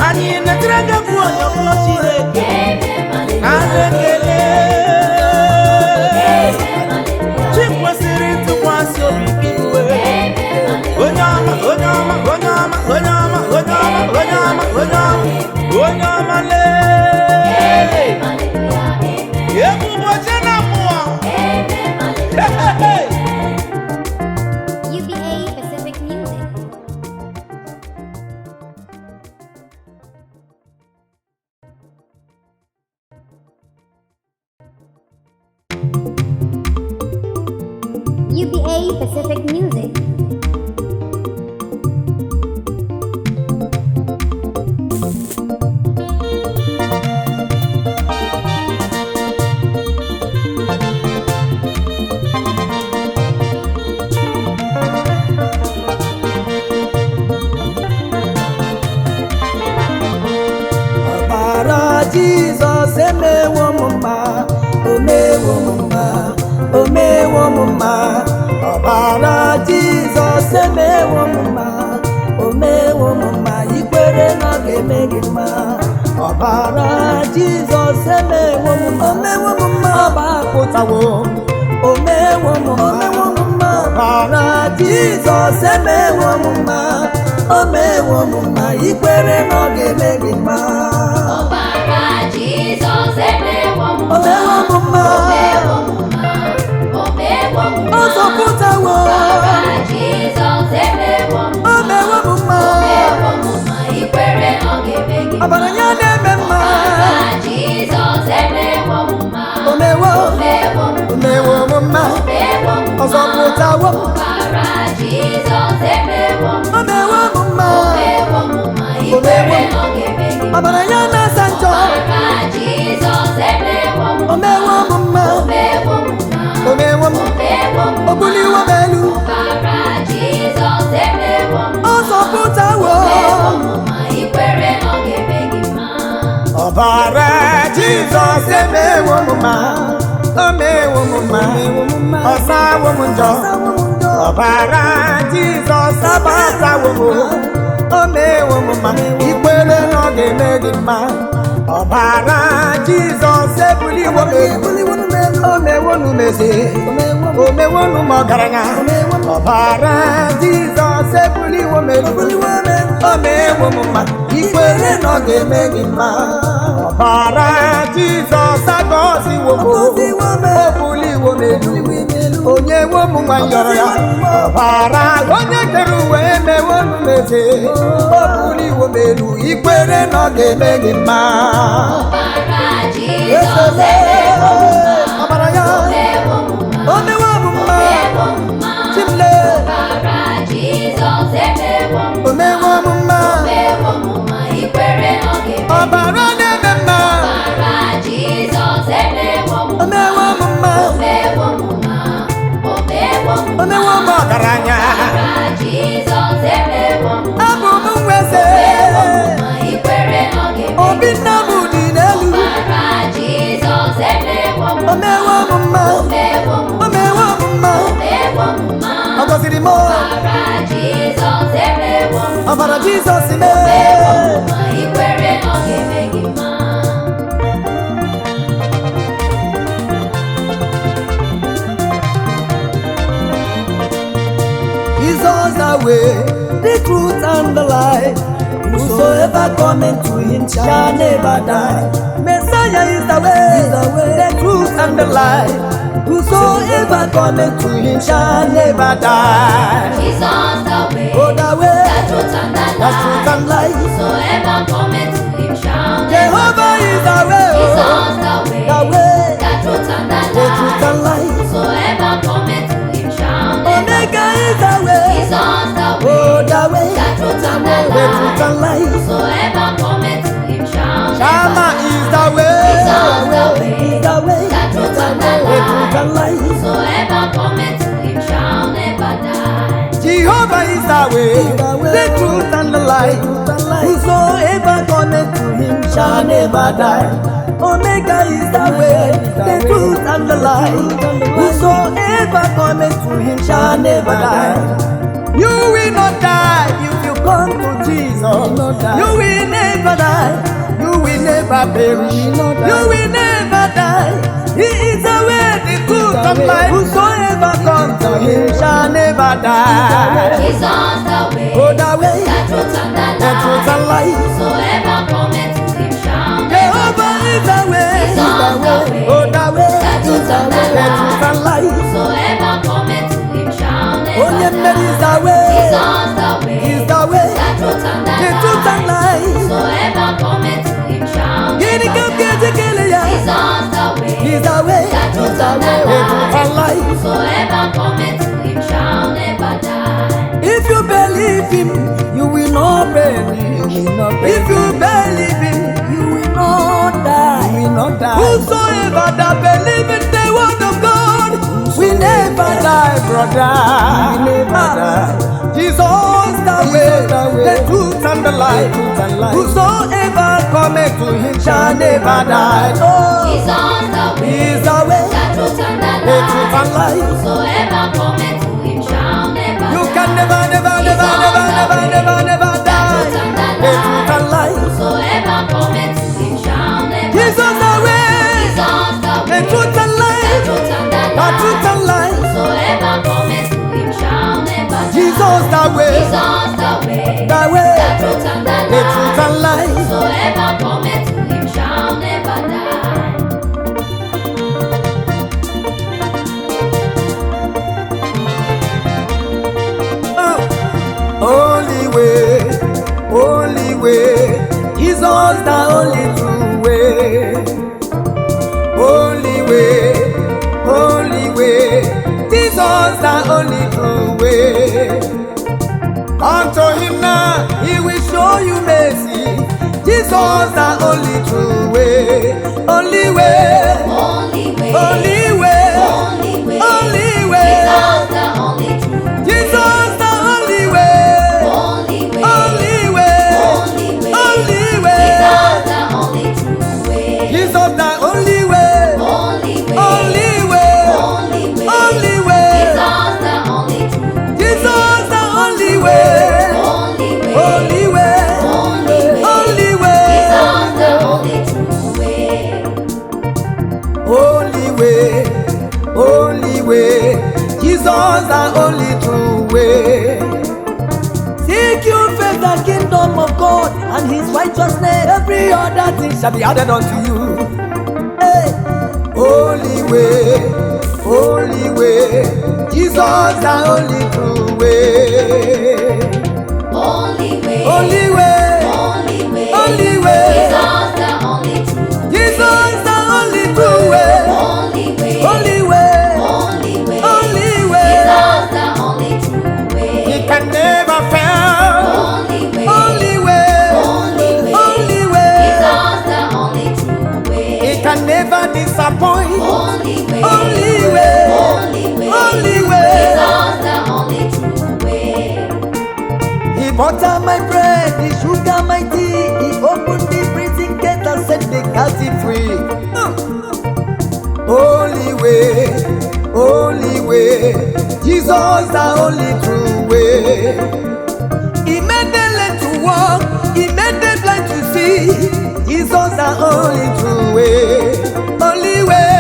Anyị na-etere gị egwu ọyọkọ Chineke na ekele. Chi kwesịrị ntụkwasị obi gị wee. Onye ọma, onye ọma, onye ọma, onye ọma, onye ọma, onye ọma, onye ọma, onye ọma lee. Ebube oche na mmụọ. UBA Pacific Music. UBA Pacific Music. Ọbara Jizọs emewo m mma, o mewo m mma, o mewo m mma. Ọbara Jizọs emewo m mma, o mewo m mma. Ikwere na ọ ga-eme gị mma. Ọbara Jizọs emewo m mma, o mewo m mma. Ọ gbapụtawo m, o mewo m mma, o mewo m mma. Ọbara Jizọs emewo m mma, o mewo m mma. Ikwere na ọ ga-eme gị mma. Ọbara Jizọs emewo m mma. O mewo m mma. O mewo m mma. O mewo m mma. Ọ zọpụtawo. Ọbara Jizọs emewo m mma. O mewo m mma. O mewo m mma. Ikwere na ọ ga-eme gị mma. Ọbara ya na-eme mma. Ọbara Jizọs emewo m mma. O mewo. O mewo m O mma. mewo m mma. O mewo m Ọ mma. zọpụtawo m. Ọbara Jizọs emewo m O mma. mewo m mma. O mewo m mma. Ikwere na ọ ga-eme gị mma. Ọbara ya na-asa njọ. Ọbara Jizọs emewo m O mma. mewo m mma. O mewo m mma. O mewo m. O mewo m O mma. buliwo m elu. Ọbara Jizọs emewo m Ọ mma. zọpụtawo. O mewo m mma. ọbara Jizọs emewo m mma, o mewo m mma, ọ sawo m njọ. Ọbara Jizọs agbatawo m, o mewo m mma, ikwere na ọ ga-eme gị mma. Ọbara Jizọs ebuliwo m elu, o mewonu m eze, o mewonu m ọgaranya. Ọbara Jizọs ebuliwo m elu, o mewo m mma, ikwere na ọ ga-eme gị mma. Ọbara Jizọs agọziwo m, o buliwo m elu, onye wo m nwa yọrọ ya. Ọbara onye kere uwe emewonu m eze, o buliwo m elu, ikwere na ọ ga-eme gị mma. Ọbara Jizọs emewo m mma, Ọbara ya o mewo m mma, Chimle ọbara Jizọs emewo m o mewo m mma, mma, ikwere na ọ ga-eme. ọbara na-eme mma, Ọbara Jizọs emewo m o mewo m mma, o mewo m ọgaranya. ọbara Jizọs emewo m Abụ m nweze, mma, ikwere na ọ ga-eme. obi nna m dị n'elu, Ọbara Jizọs emewo m o mewo m mma, o mewo m mma, ọ gọziri m. ọbara Jizọs emewo m Ọbara Jizọs mee, mma, ikwere na ọ ga-eme gị mma. Jesus the way, the truth and the life. Whosoever cometh to him shall never die. Messiah is the way, the truth and the life. Whosoever cometh to him shall never die. Jesus the way, Oh, the way, the truth and the the truth and life. whosoever cometh to him shall never Jehovah is the way, Jesus the way, the way, the truth and the truth and life. whosoever cometh to him shall never Omega is the way, Jesus the way, oh, the way, the truth and the truth and life. whosoever cometh to him shall Shama is the way, Jesus the way, is the way, the truth and the truth and life. whosoever cometh to him shall never die. Jehovah is the way, the truth and the light. Whosoever cometh to him shall never die. Omega is the way, the truth and the light. Whosoever cometh to him shall never die. You will not die if you come to Jesus. You will never die. You will never perish. You will never die. He is the way, the truth and life. Whosoever comes to him shall never die. Jesus the way, Oh, the way, the truth and the truth and life. whosoever cometh to him shall never Jehovah is the way, oh, the way, the truth and the truth and life. whosoever cometh to him shall Oh, never yeah, there is the way, Jesus the way, is the way, the truth and the truth and life. whosoever cometh to him shall Get it, never get it, get it, yeah. Jesus the way, He's the way, the truth and the truth and life. whosoever cometh to him shall never die. If you believe him, you will not perish. If you believe him, you will not die. Whosoever that believe in the word of God will never die, brother. We never die. Jesus the way, the truth and the light. Whosoever cometh to him shall never die. Oh, Jesus the way, he's the way, the truth and the truth and life. whosoever cometh to him shall never You die. can never die. The truth and life. Whosoever cometh to him shall never Jesus the way, Jesus the the truth and life. The truth and life. whosoever cometh to him shall never Jesus the way, Jesus the way, the way, the truth and the truth and life. whosoever cometh to him shall never die. Only way, only way. Jesus the only true way. Only way, only way. Jesus the only true way. Unto him now, he will show you mercy. Jesus the only true way. Only way, Only way, only way, only way, only way. Jesus the only true way. Jesus the only way. Only way, Only way, only way, only way. Jesus the only true way. way, only way, only way, only way, only way, Jesus the only true way. only way, only way, Jesus the only true way. Seek you first the kingdom of God and His righteousness, every other thing shall be added unto you. Hey. Only way, only way, Jesus the only true way. Only way, Only way, only way, only way, Jesus the only true way. Jesus the only true way. Only way, Only way, only way, only way. Jesus the only true way. He can never fail. Only way, Only way, only way, only way. Jesus the only true way. He can never disappoint. Only way, Only way, only way, only way. Jesus the only true way. He butter my bread, he sugar my tea, he opened the prison gate and set the captive free. Only way, only way, Jesus the only true way. He made the lame to walk, he made the blind to see, Jesus the only true way. Only way,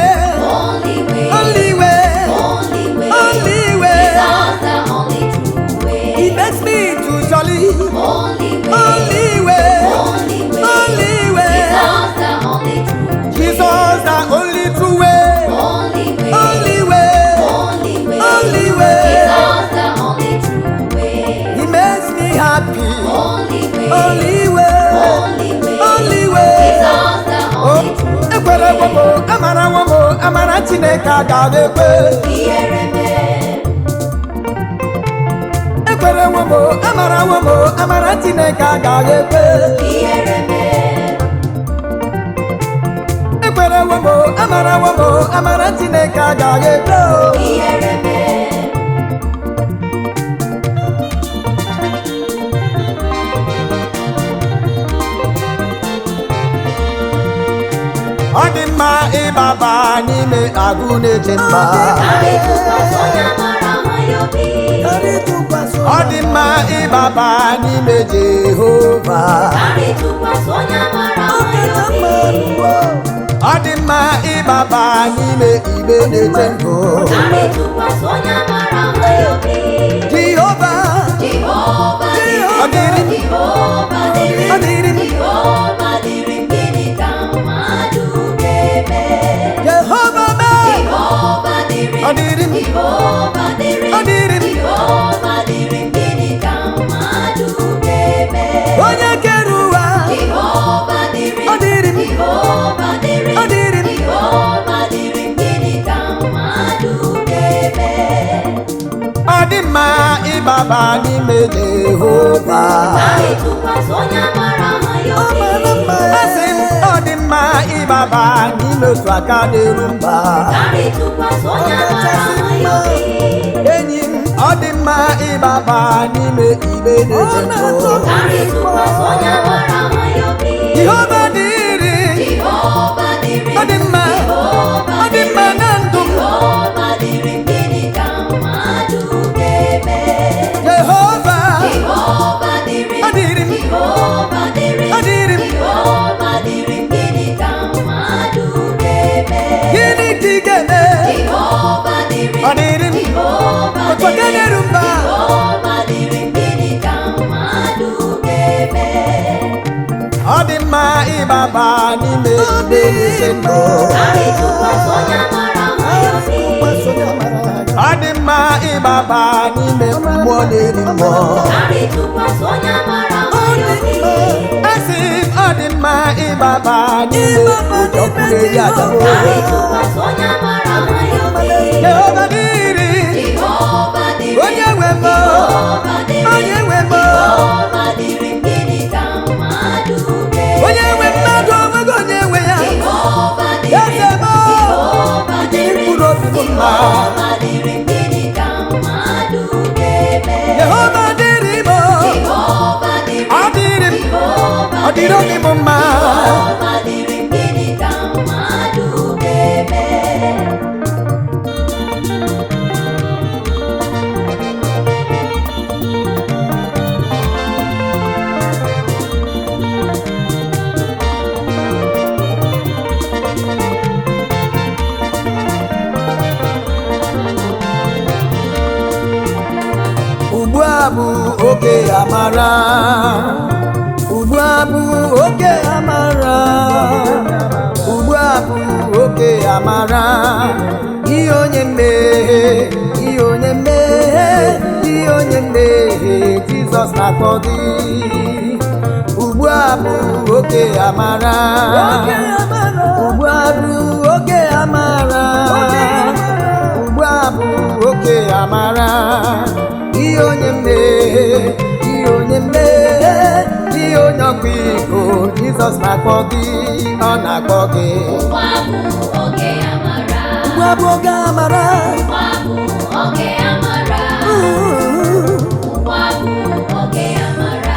Only way, only way, only way, only way. Jesus the only true way. He makes me to jolly. Only way, Only way, only way, only way. Jesus the only true way. Jesus the only true way. Only way, Only way, only way, only way. Jesus the only true way. He makes me happy. Only way, Only way, only way, only way. Jesus the only true Ekwere womo, amara womo, amara Chineke agaghị ekwe. Ihere mee, Ekwere womo, amara Chineke agaghị ekwe. ihere mee, Ekwere womo, amara Chineke agaghị ekwe. ihere mee. Ọ dị mma ịbaba n'ime agụ na-eche mba. Karị tụkwasị onye mara ha ya obi. Ọ dị mma ịbaba n'ime Jehova. Karị tụkwasị onye mara ha ya obi. Ọ dị mma ịbaba n'ime igbe na-eche ndụ. Karị tụkwasị onye mara ha ya obi. Jehova, Jehova ọ dịrị m, Jehova ọ dịrị m. Jehova dịrị m, gịnị ka mmadụ ga-eme? Jehova mee, Jehova dịrị ọ m, dịrị m, Jehova dịrị ọ m, dịrị m. Jehova dịrị m, gịnị ka mmadụ ga-eme? Onye kere ụwa, Jehova dịrị ọ m, dịrị m, Jehova dịrị ọ m, dịrị m. Jehova dịrị m, gịnị ka mmadụ ga-eme? Ọ dị mma ịbaba n'ime Jehova. Karị tụkwasị onye mara ha ya obi. Asị m, ọ dị mma ịbaba n'ime otu aka na-eru mba. Karị tụkwasị onye mara ha ya obi. Enyi m, ọ dị mma ịbaba n'ime igbe na-eche ndụ. Karị tụkwasị onye mara ha ya obi. Jehova dịrị, Jehova dịrị m, ọ dị mma, Jehova ọ dị mma na ndụ m. Jehova dịrị m, gịnị ka mmadụ ga-eme? Jehova, Jehova dịrị ọ m, dịrị m, Jehova dịrị ọ m, dịrị m. Jehova dịrị m, gịnị ka mmadụ ga-eme? Gịnị ka ị ga-eme? Jehova dịrị Ọ m, dịrị m, Jehova otu aka dịrị m, na-eru mba. Jehova dịrị m, gịnị ka mmadụ ga-eme? Ọ dị mma ịbaba n'ime igbe na-eche ndụ. Karị tụkwasị onye mara ha ya obi. Ọ dị mma ịbaba n'ime mmụọ na-eri mmụọ. Karị tụkwasị onye mara ha ya obi. Asị m, ọ dị mma ịbaba n'ime ụjọkụ na-eri ajabu. Karị tụkwasị onye mara ha ya obi. Jehova dịrị, Jehova dịrị m, onye nwe m, Jehova dịrị m, onye nwe m. Jehova dịrị m, gịnị ka mmadụ ga-eme? Onye nwe mmadụ onweghị onye nwe ya. Jehova dịrị m, Eze m, Jehova dịrị m, mkpụrụ obi m mma. Jehova dịrị m, gịnị ka mmadụ ga-eme? Jehova dịrị m, Jehova dịrị ọ dịrị m, Jehova ọ dịrị obi m mma. Jehova dịrị m, gịnị ka mmadụ ga-eme? bụ oke amara, ugbu a bụ oke amara, ugbu a bụ oke amara. Ihe onye mmehie, ihe onye mmehie, ihe onye mmehie, Jizọs na-akpọ gị. Ugbu a bụ oke amara, ugbu a bụ oke amara, ugbu a bụ oke amara. Ihe onye mmehie, ihe onye mmehie, ihe onye ọkwa iko, Jizọs na-akpọ gị, ọ na-akpọ gị. Ugbu a bụ oge amara, ugbu a bụ oge amara, ugbu a bụ oge amara, ugbu a bụ oge amara.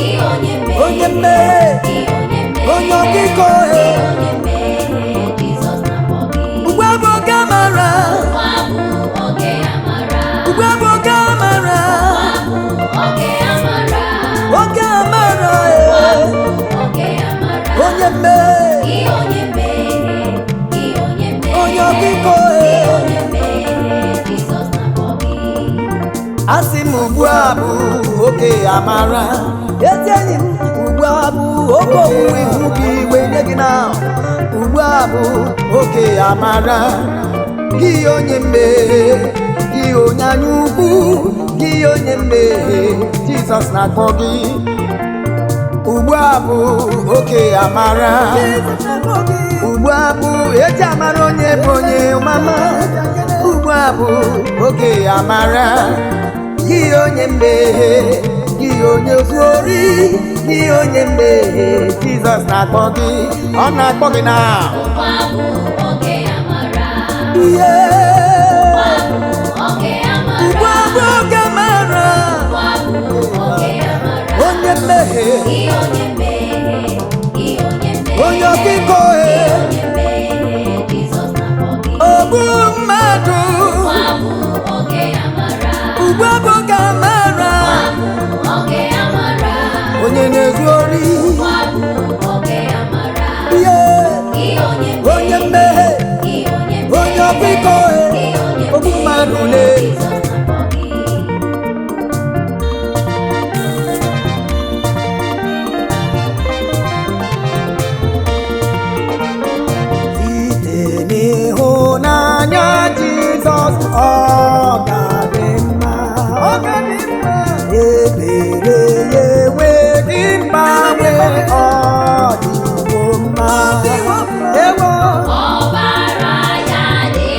Ihe onye mmehie, onye mmehie, ihe onye mmehie, onye ọkwa iko, ihe onye mmehie, Jizọs na-akpọ gị. ugbu a bụ oge amara, Ugbu a bụ oge amara, ugbu a bụ oge amara, oge amara, oge amara. oge amara. Onye mmehie, Ihe onye mmehie, ihe onye mmehie, onye ọkwa iko, ihe onye mmehie, Jizọs na-akpọ gị. asị m ugbu a bụ oge amara. Ezi enyi m, ugbu a bụ oge owuwe ihe ubi iwe nye gị na. Ugbu a bụ oge amara. Gị onye mmehie, gị onye anya ukwu, gị onye mmehie, Jizọs na-akpọ gị. Ugbu a bụ oge amara. Ugbu a bụ eji amara onye bụ onye mama. Ugbu a bụ oge amara. Gị onye mmehie, gị onye zuori, gị onye mmehie, Jizọs na-akpọ gị, ọ na-akpọ gị na. Ugbu a bụ oge amara, Ihe oge ugbu amara, a bụ oge amara. ugbu a bụ oge amara. Onye mmehie, Ihe onye mmehie, ihe onye mmehie, onye ọkwa iko, ihe onye mmehie, Jizọs na-akpọ gị. ogbu mmadụ. Ugbu a bụ oge amara, Ugbu a bụ oge amara. oge amara, Onye na-ezu ori, ugbu a bụ oge amara. ihe Ihe onye onye mmehie, ihe onye onye ọkwa iko, ogbu mmadụ le. Jizọs na-akpọ gị. Site n'ịhụnanya Jizọs, ọ ga-adị mma. Ebere ya enweghị mgbanwe, ọ dịwo mma. Ewo Ọbara ya dị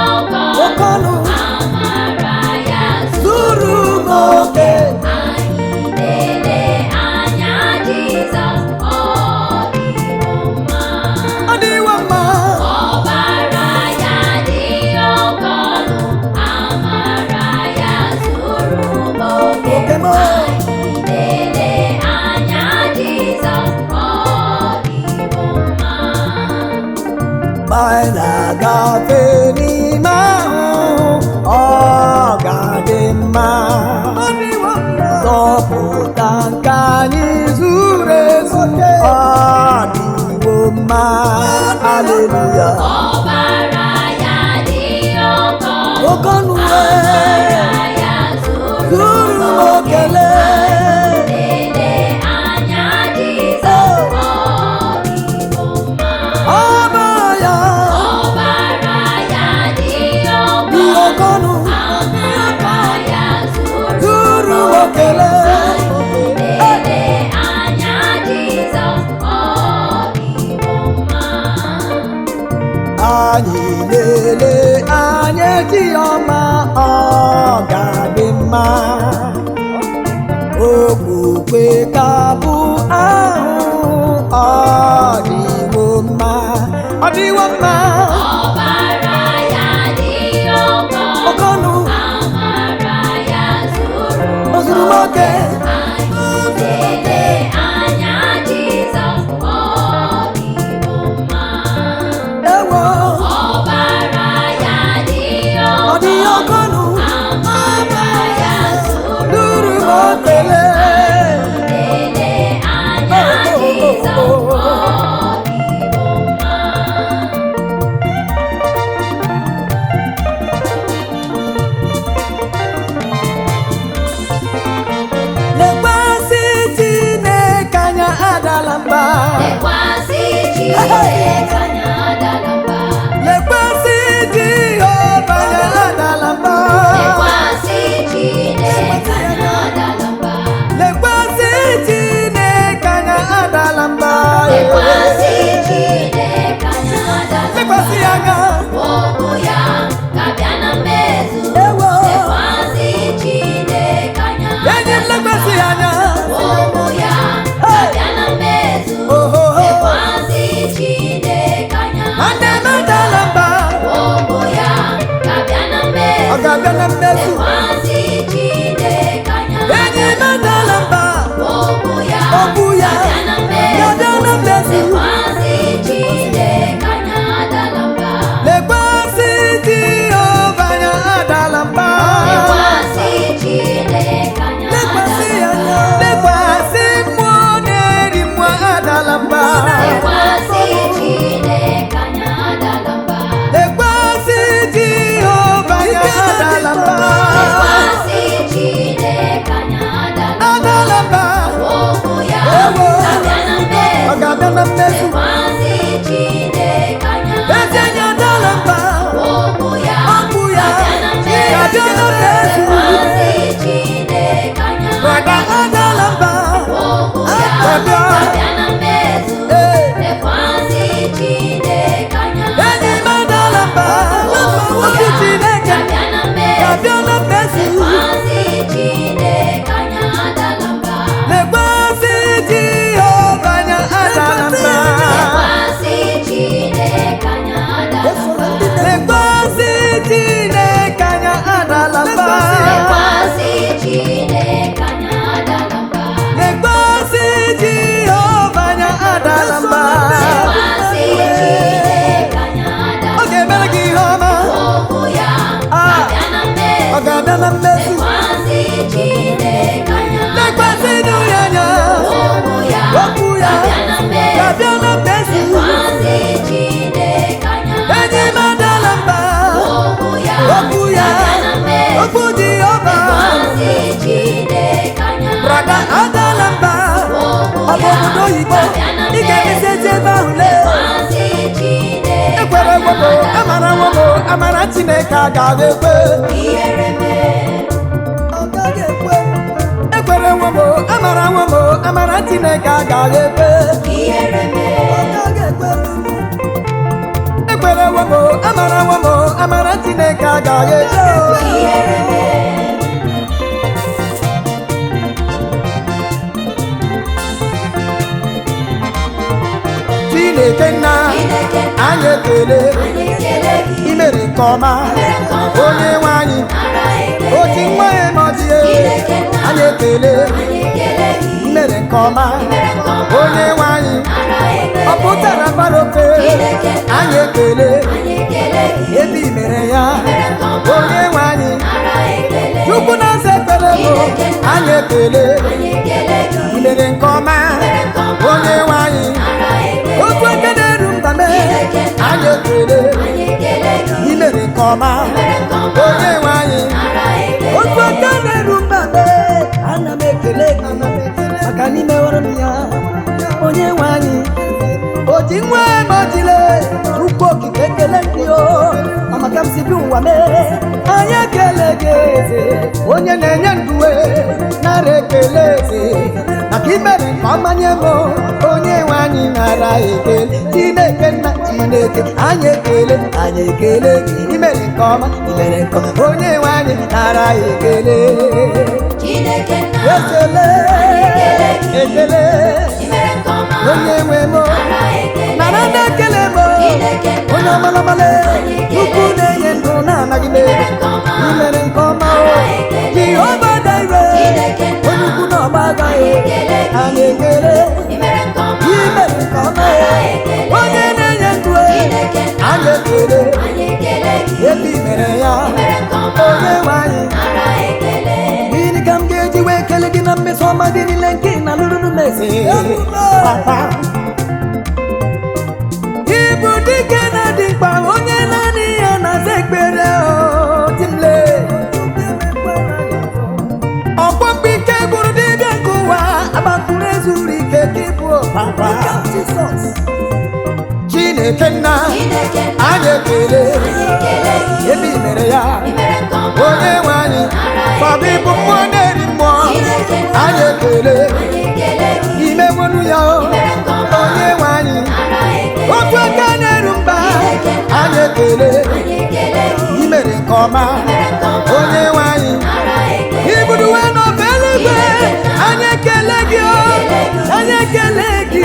oke ọkọ, ọnụ amara ya zuru m oke. anyị lele anya Jizọs, ọ dịwo mma. Ọ dịwo mma. Ọbara ya dị ọkọ, amara ya zuru m oke. Oke m. Anyị lele anya Jizọs, ọ dịwo mma. Ma anyị na-agafe n'ime ahụ, ọ ga-adị mma. Zọpụta nke anyị zuru ezu, ọ dịwo mma. Aleluya. Ọbara ya dị ọkọ, Oke ọnụ amara ya zuru zuru m okele. lele anya Jizọs, ọ dịwo mma. Ọbara ya Ọbara ya dị dị ọkọ, oke ọnụ amara ya zuru m okele. lele anya Jizọs, ọ dịwo mma. Anyị lele anya dị ọma, ọ ga-adị mma. Okwukwe ka bụ ahụ, ọ dịwo mma. Ọ dịwo mma. Ọbara ya dị ọkọ, Oke ọnụ amara ya o zuru m oke. anyị lele anya Jizọs, ọ dịwo mma. Ewo Ọbara ya dị ọ ọkọ, dị oke ọnụ amara ya zuru m okele. lele anya Jizọs, ọ dịwo mma. Chineke anyị adala mba. lekwasị Jehova anya adala mba. Lekwasị Chineke anyị adala mba. lekwasị Chineke anya adala mba. Lekwasị Chineke anyị adala mba. lekwasị anya Okwu ya ga-abịa na mmezu. ewo Lekwasị Chineke anyị enyi m lekwasị anya okwu ya ga-abịa na mmezu. ohoho Lekwasị Chineke anyị nwanne m adala mba. okwu ya ga-abịa na mmezu. ọ ga-abịa na mmezu. Lekwasị Chineke anyị enyi m adala mba. okwu ya okwu ya ga-abịa na mmezu. ga-abịa na mmezu. Lekwasị Chineke anyị adala mba. lekwasị Jehova anya adala mba. Lekwasị Chineke anyị lekwasị adala mba. anya lekwasị mmụọ na-eri mmụọ adala mba. Lekwasị Chineke anyị adala mba. lekwasị Jehova anya adala mba. Lekwasị Chineke anyị adala mba. adala mba. Okwu ya ewo ga-abịa na mmezu. ọ ga-abịa na mmezu. Lekwasị Chineke anyị ezi anya adala mba. okwu ya okwu ya ga-abịa na mmezu. ga-abịa na mmezu. Lekwasị Chineke anyị brada adala mba. okwu ya ga-abịa. ga-abịa na mmezu. Ee. Lekwasị Chineke anyị enyi m adala mba. okwu Chineke ga-abịa na mmezu. ga-abịa na mmezu. Lekwasị Chineke anyị adala mba. lekwasị Jehova anya adala mba. Lekwasị Chineke anyị adala mba. lekwasị Chineke anya adala mba. Lekwasị Chineke anyị adala mba. lekwasị Jehova anya adala mba. Lekwasị Chineke anyị adala ọ ga-emere gị ihe ọma. okwu ya Ah. ga-abịa na mmezu. ọ ga-abịa na mmezu. Lekwasị Chineke anyị lekwasị nụ ya anya. okwu ya okwu ya ga-abịa na mmezu. ga-abịa na mmezu. Lekwasị Chineke anyị enyi m adala mba. okwu ya okwu ya ga-abịa na mmezu. okwu Jehova Lekwasị Chineke anyị brada adala mba. ọ bụ obodo oyibo ị ga-emesi ezi ebe ahụ lee. Lekwasị Chineke ekwere nwobo amara nwobo amara Chineke agaghị ekwe. ihere mee. ọ gaghị ekwe. ekwere nwobo amara nwobo amara Chineke agaghị ekwe. Ihere mee. ọ gaghị ekwe. ekwere nwobo amara nwobo amara Chineke agaghị ekwe. Ihere mee. Chineke nna Chineke nna, anyị ekele anyị ekele gị. imere nke ọma Imere nke ọma. onye nwe anyị Nara ekele. oji nwa ya ma ọ dị Chineke nna, anyị ekele anyị ekele gị. imere nke ọma Imere nke ọma. onye nwe anyị Nara ekele. ọ pụtara gbara ofe Chineke nna, anyị ekele anyị ekele gị. ebe i mere ya Imere nke ọma. onye nwe anyị Nara ekele. chukwu na-aza ekpere bụ anyị ekele Anyị ekele gị. imere nke ọma onye nwe anyị Nara ekele. otu eke na-eru mba mee anyị ekele Anyị ekele gị. imere nke ọma Imere nke ọma. onye nwe anyị Nara ekele. otu aka na-eru mba mee ana m ekele gị maka n'ime ọrụ m ya onye nwe anyị o ji nwa ma o jile ukwu okike ekele ndị o amaka m si bi ụwa mee anyị ekele gị eze onye na-enye nduwe nara ekele eze maka imere nke ọma nye m onye nwe anyị nara ekele Chineke nna Chineke anyị ekele gị imere nke ọma imere nke ọma onye nwe anyị nara ekele Chineke nna, ekele ekele imere nke ọma. onye nwe m Nara ekele. nara na ekele m Chineke nna, onye ọmalamale ukwu na-enye ndụ na-anaghị m imere nke ọma. imere nke ọma o Jehova Daire onye ukwu na ọgba agaghị anyị ekele Imere nke ọma. imere nke ọma o onye na-enye ndụ Chineke nna, anyị ekele anyị ekele gị. ebe i mere ya Imere nke ọma. onye nwe anyị Nara ekele. gịnị ka m ga-eji wee kele gị na mmeso ọma dị niile nke ị na-alụrụ m eze papa ịbụ dike na dị mkpa onye naanị ya na-aza ekpere timle ọkpọkpọ ike gburu dibịa nke ụwa agbapụrụ ezuru ike ka ịbụ papa Chineke nna anyị ekele ebe i mere ya onye nwe anyị fọbụ ịbụ mmụọ na-eri mmụọ anyị ekele imewonu ya onye nwe anyị otu aka na-eru mba anyị ekele imere nke ọma onye nwe anyị ibuduwe n'ofe eluigwe anyị ekele gị anyị ekele gị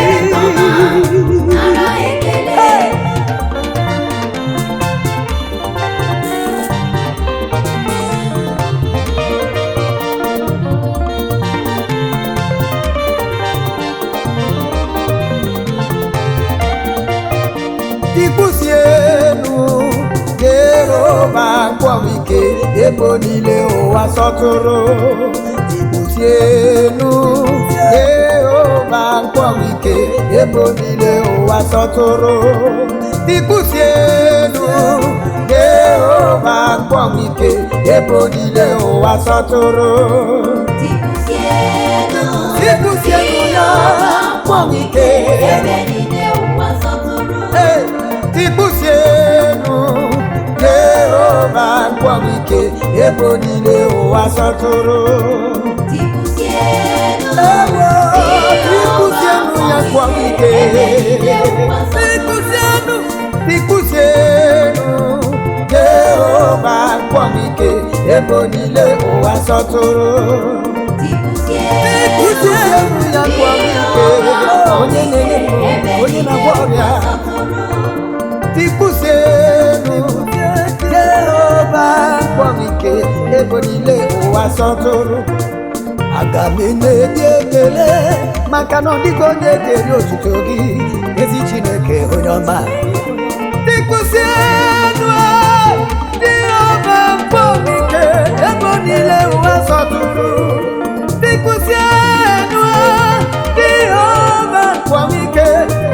Tikusienu Jehova kwamike ebo niile ụwa sọtụrụ Tikusienu Jehova kwamike ebo niile ụwa sọtụrụ Tikusienu Jehova kwamike ebo niile ụwa sọtụrụ Tikusienu ya kwamike Tikusienu Jehova kwamike ebo niile ụwa sọtụrụ Tikusienu ya kwamike Tikusienu Jehova kwamike ebo niile ụwa sọtụrụ Tikusienu ya kwamike onye na-enye onye na-agwọ ọrịa Tikusienu Jehova kwamike ebo niile ụwa sọtụrụ aga m enye gị ekele maka na ọ dịghị onye ga-eri otuto gị ezi Chineke onye ọma Tikusienu Jehova kwamike ebo niile ụwa sọtụrụ Tikusienu Jehova kwamike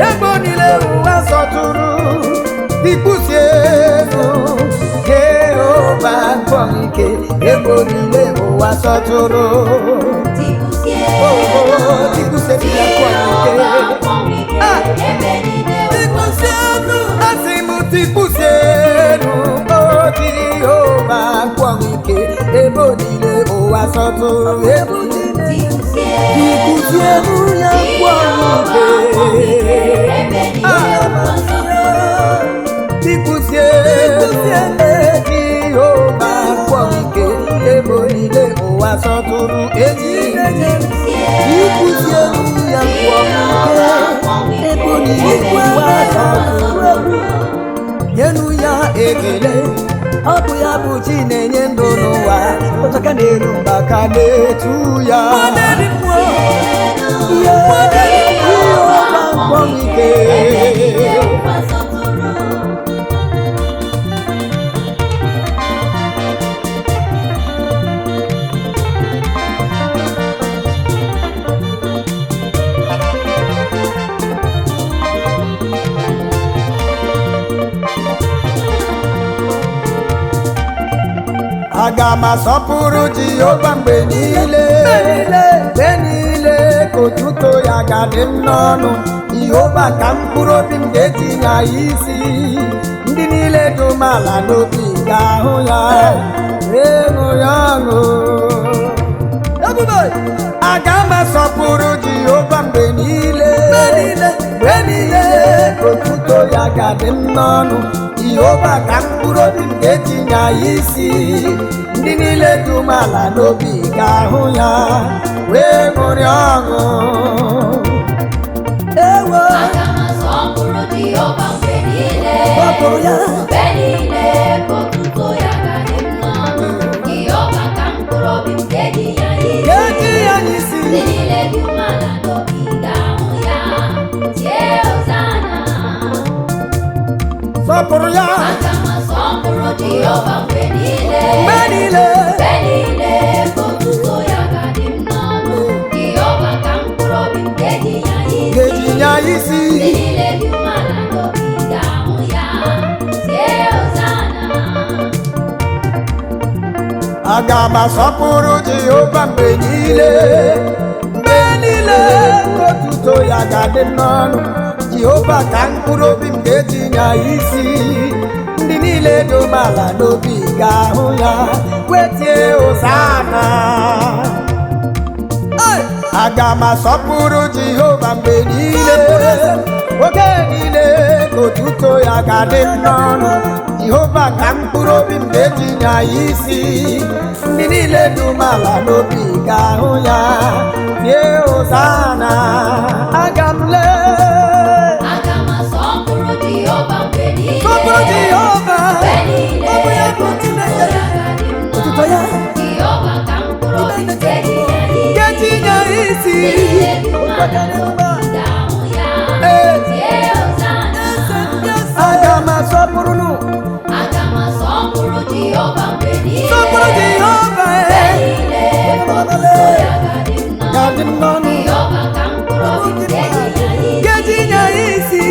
ebo niile ụwa sọtụrụ Tikusienu Jehova kwamike ebo niile ụwa sọtụrụ Tikusienu ya kwamike Tikusienu asị m Tikusienu Jehova kwamike ebo niile ụwa sọtụrụ Tikusienu ya kwamike Tikusienu Jehova kwamike ebo niile ụwa sọtụrụ Tikusienu ya kwamike ebo niile ụwa sọtụrụ nyenu ya ekele ọ bụ ya bụ chi na-enye ndụ n'ụwa ụtaka na-eru mba ka na-etu ya Jehova kwamike aga m asọpụrụ Jehova mgbe niile ka otuto ya ga-adị m n'ọnụ Jehova ka mkpụrụ obi m ga-etinye ya isi ndị niile dị umeala n'obi ga-ahụ ya ịṅụ ya ọṅụ aga m asọpụrụ Jehova mgbe niile ka otuto ya ga-adị m n'ọnụ Jehova ka mkpụrụ obi m ga-etinye ya isi ndị niile dị umeala n'obi ga-ahụ ya wee ṅụrịa ọṅụ aga m asọpụrụ Jehova mgbe niile ka otuto ya ga-adị m n'ọnụ Jehova ka mkpụrụ obi m ga-etinye ya isi ndị niile dị umeala n'obi ga-ahụ ya tie Hozana sọpụrụ ya aga m asọpụrụ Jehova mgbe niile ka otuto ya ga-adị m n'ọnụ Jehova ka mkpụrụ obi m ga-etinye ya isi ndị niile dị umeala n'obi ga-ahụ ya tie Hozana aga m asọpụrụ Jehova mgbe niile ka otuto ya ga-adị m n'ọnụ Jehova ka mkpụrụ obi m ga-etinye ya isi. Ndị niile dị umeala n'obi ga-ahụ ya, wetie Hosana. Aga m asọpụrụ Jehova mgbe niile, oge niile ka otuto ya ga-adị m n'ọnụ. Jehova ka mkpụrụ obi m ga-etinye ya isi. Ndị niile dị umeala n'obi ga-ahụ ya, tie Hosana. Aga m asọpụrụ Jehova mgbe niile, sọpụrụ Jehova, mgbe niile ọ bụ ya bụ Chineke. Otuto ya Jehova ka mkpụrụ obi m ga-etinye ya isi. Aga m asọpụrụ Jehova mgbe niile, sọpụrụ Jehova, ga-adị m n'ọnụ. Jehova ka mkpụrụ obi m ga-etinye ya isi.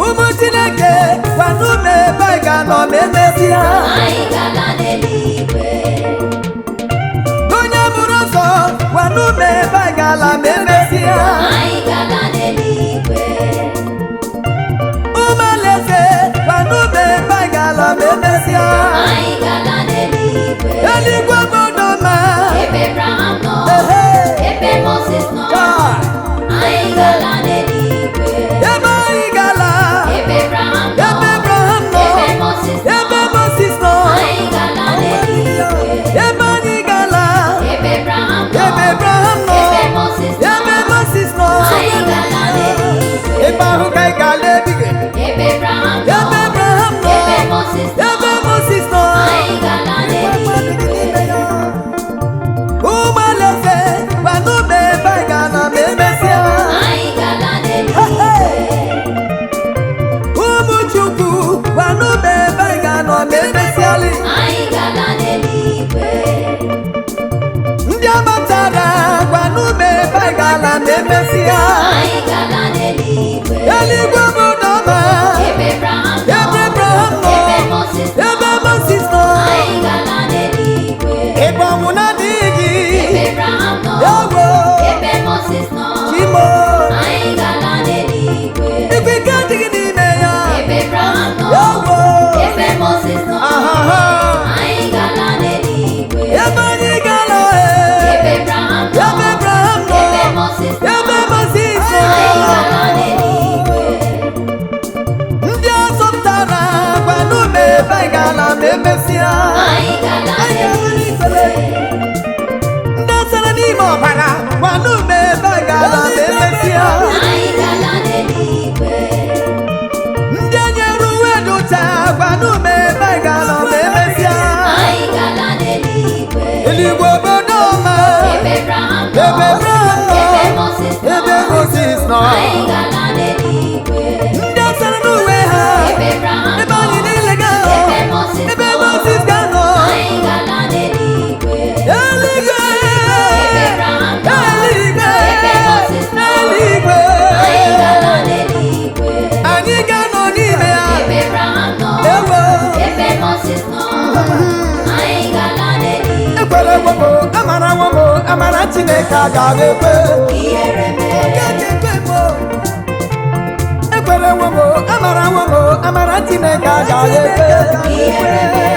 Ụmụ Chineke gwanụ m ebe anyị ga-anọ ma emesịa. anyị gala n'eluigwe, Onye bụrụ ụzọ gwanụ m ebe anyị ga-ala ma emesịa. anyị gala n'eluigwe, Ụmụ Alaeze gwanụ m ebe anyị ga-ala ma emesịa. anyị gala n'eluigwe, Eluigwe obodo ma ebe Abraham nọ, ehe, ebe Moses nọ, ka anyị gala n'eluigwe, ebe anyị ga-ala, ebe Abraham nọ, ebe Abraham nọ, ebe Moses nọ, ebe Moses nọ, anyị gala n'eluigwe, ebe anyị ga-ala, ebe Abraham nọ, ebe Abraham nọ, ebe Moses nọ, ebe Moses nọ. anyị gala n'eluigwe, Ebe ahụ ka anyị ga-ala ebighị ebi. ebe Abraham nọ, Ebe Abraham nọ, ebe Moses nọ, ebe Moses nọ. anyị gala n'eluigwe, Ụmụ Alaeze gwanụ m ebe anyị ga-ala ma emesịa. anyị gala n'eluigwe, Ụmụ Chukwu gwanụ m ebe anyị ga-anọ ma emesịalị. anyị gala n'eluigwe, Ndị abatara gwanụ m ebe anyị ga-ala ma emesịa. anyị gala n'eluigwe, Eluigwe obodo ọma, ebe Abraham nọ, ebe Abraham nọ, ebe Moses nọ, ebe Moses nọ. anyị gala n'eluigwe, Ebe ọnwụ na-adịghị, ebe Abraham nọ, ewo ebe Moses nọ, Chimo, anyị gala n'eluigwe, ebe ike adịghị n'ime ya, ebe Abraham nọ, ewo ebe Moses nọ, ahaha. anyị gala n'eluigwe, Ebe anyị gara, ebe Abraham nọ, ebe Abraham nọ, ebe Moses nọ, ebe Moses anyị nọ. gala n'eluigwe, Ndị azọpụtara gwanụ m ebe anyị ga-ala ma emesịa. anyị gala n'eluigwe, Ndị sara n'ime ọbara gwanụ m ebe anyị ga-ala ma emesịa. anyị gala n'eluigwe, Ndị enyere uwe dị ụcha gwanụ m ebe anyị ga-ala ma emesịa. anyị gala n'eluigwe, Eluigwe obodo ọma, ebe Abraham nọ, ebe Abraham nọ, ebe Moses nọ, ebe Moses nọ. anyị gala n'eluigwe, Ndị sara n'uwe ha, ebe Abraham ebe nọ, anyị niile ga-anọ, ebe Moses ebe nọ, Moses ga-anọ. anyị gala n'eluigwe, Eluigwe, ebe Abraham nọ, eluigwe, ebe Moses nọ, eluigwe. anyị gala n'eluigwe, Anyị ga-anọ n'ime ya. ebe Abraham nọ, Ewo, ebe Moses nọ, anyị gala n'eluigwe, ekwere nwomo, amara nwomo, amara Chineke agaghị ekwe. ihere mee, Ga-ekwe mo. Ekwere nwomo, amara nwomo, amara Chineke agaghị ekwe. ihere mee,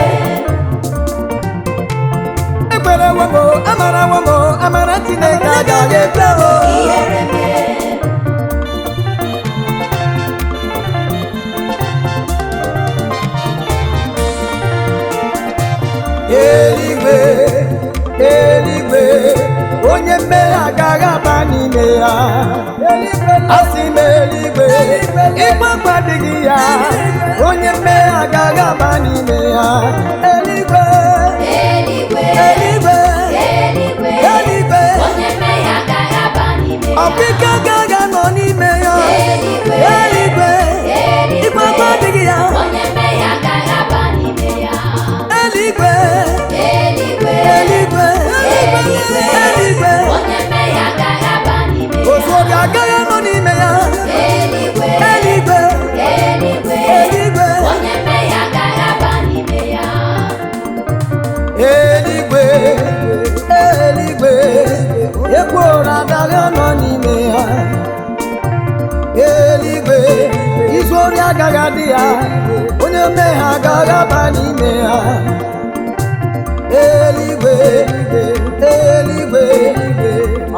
Ekwere nwomo, amara nwomo, amara Chineke agaghị ekwe. ihere mee, Eluigwe, eluigwe, onye mmehie agaghị aba n'ime ya. Asị m eluigwe, ịgbagba adịghị ya. Onye mmehie agaghị aba n'ime ya. Eluigwe, eluigwe, eluigwe, eluigwe, eluigwe, onye mmehie agaghị aba n'ime ya, ọkịka agaghị anọ n'ime ya. eluigwe, Eluigwe, eluigwe, ịgbagba adịghị ya. onye mmehie agaghị aba n'ime ya, Eluigwe, eluigwe, eluigwe, eluigwe, eluigwe, onye mmehie agaghị aba n'ime ya, ozu obi agaghị anọ n'ime ya. eluigwe, kworo agaghị nọ n'ime ya. Eluigwe izu ori agaghị adị ya, onye mmehie agaghị aba n'ime ya. Eluigwe eluigwe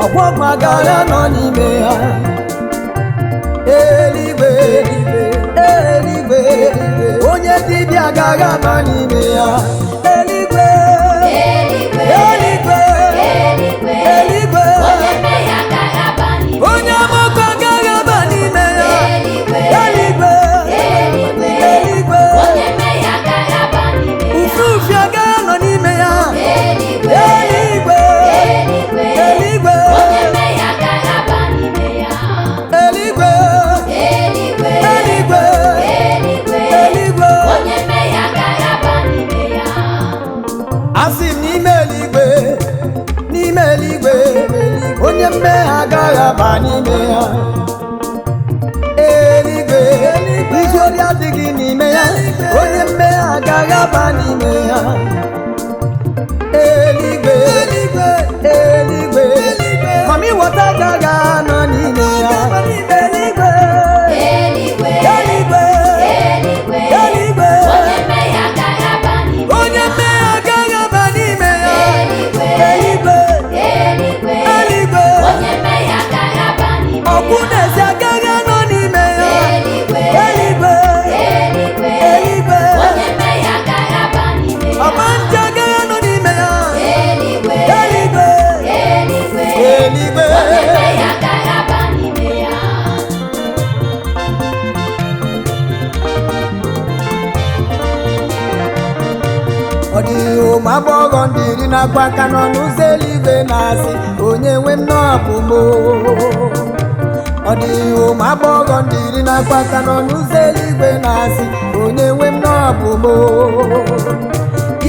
ọgbọgwụ agaghị nọ n'ime ya. Eluigwe eluigwe onye dibịa agaghị aba n'ime ya. Eluigwe eluigwe eluigwe onye amụkọ agaghị aba n'ime ya. Eluigwe eluigwe ufufi agaghị nọ n'ime ya. Eluigwe eluigwe eluigwe eluigwe eluigwe asị m n'ime eluigwe n'ime eluigwe onye mmehie agaghị aba n'ime ya. Eluigwe izu ori adịghị n'ime ya, onye mmehie agaghị aba n'ime ya. Eluigwe eluigwe mami wọta agaghị anọ n'ime ya. Eluigwe eluigwe eluigwe onye mmehie agaghị aba n'ime ya. Eluigwe eluigwe ọkwụ n'ezi agaghị anọ n'ime ya. Eluigwe eluigwe ọma nje agaghị anọ n'ime ya. Eluigwe eluigwe ọ dịghị ụmụ agbọghọ ndị iri na-akwa aka n'ọnụ ụzọ eluigwe na-asị onye nwe m n'ọbụ m. Ọ dịghị ụmụ agbọghọ ndị iri na-akwa aka n'ọnụ ụzọ eluigwe na-asị onye nwe m n'ọbụ m.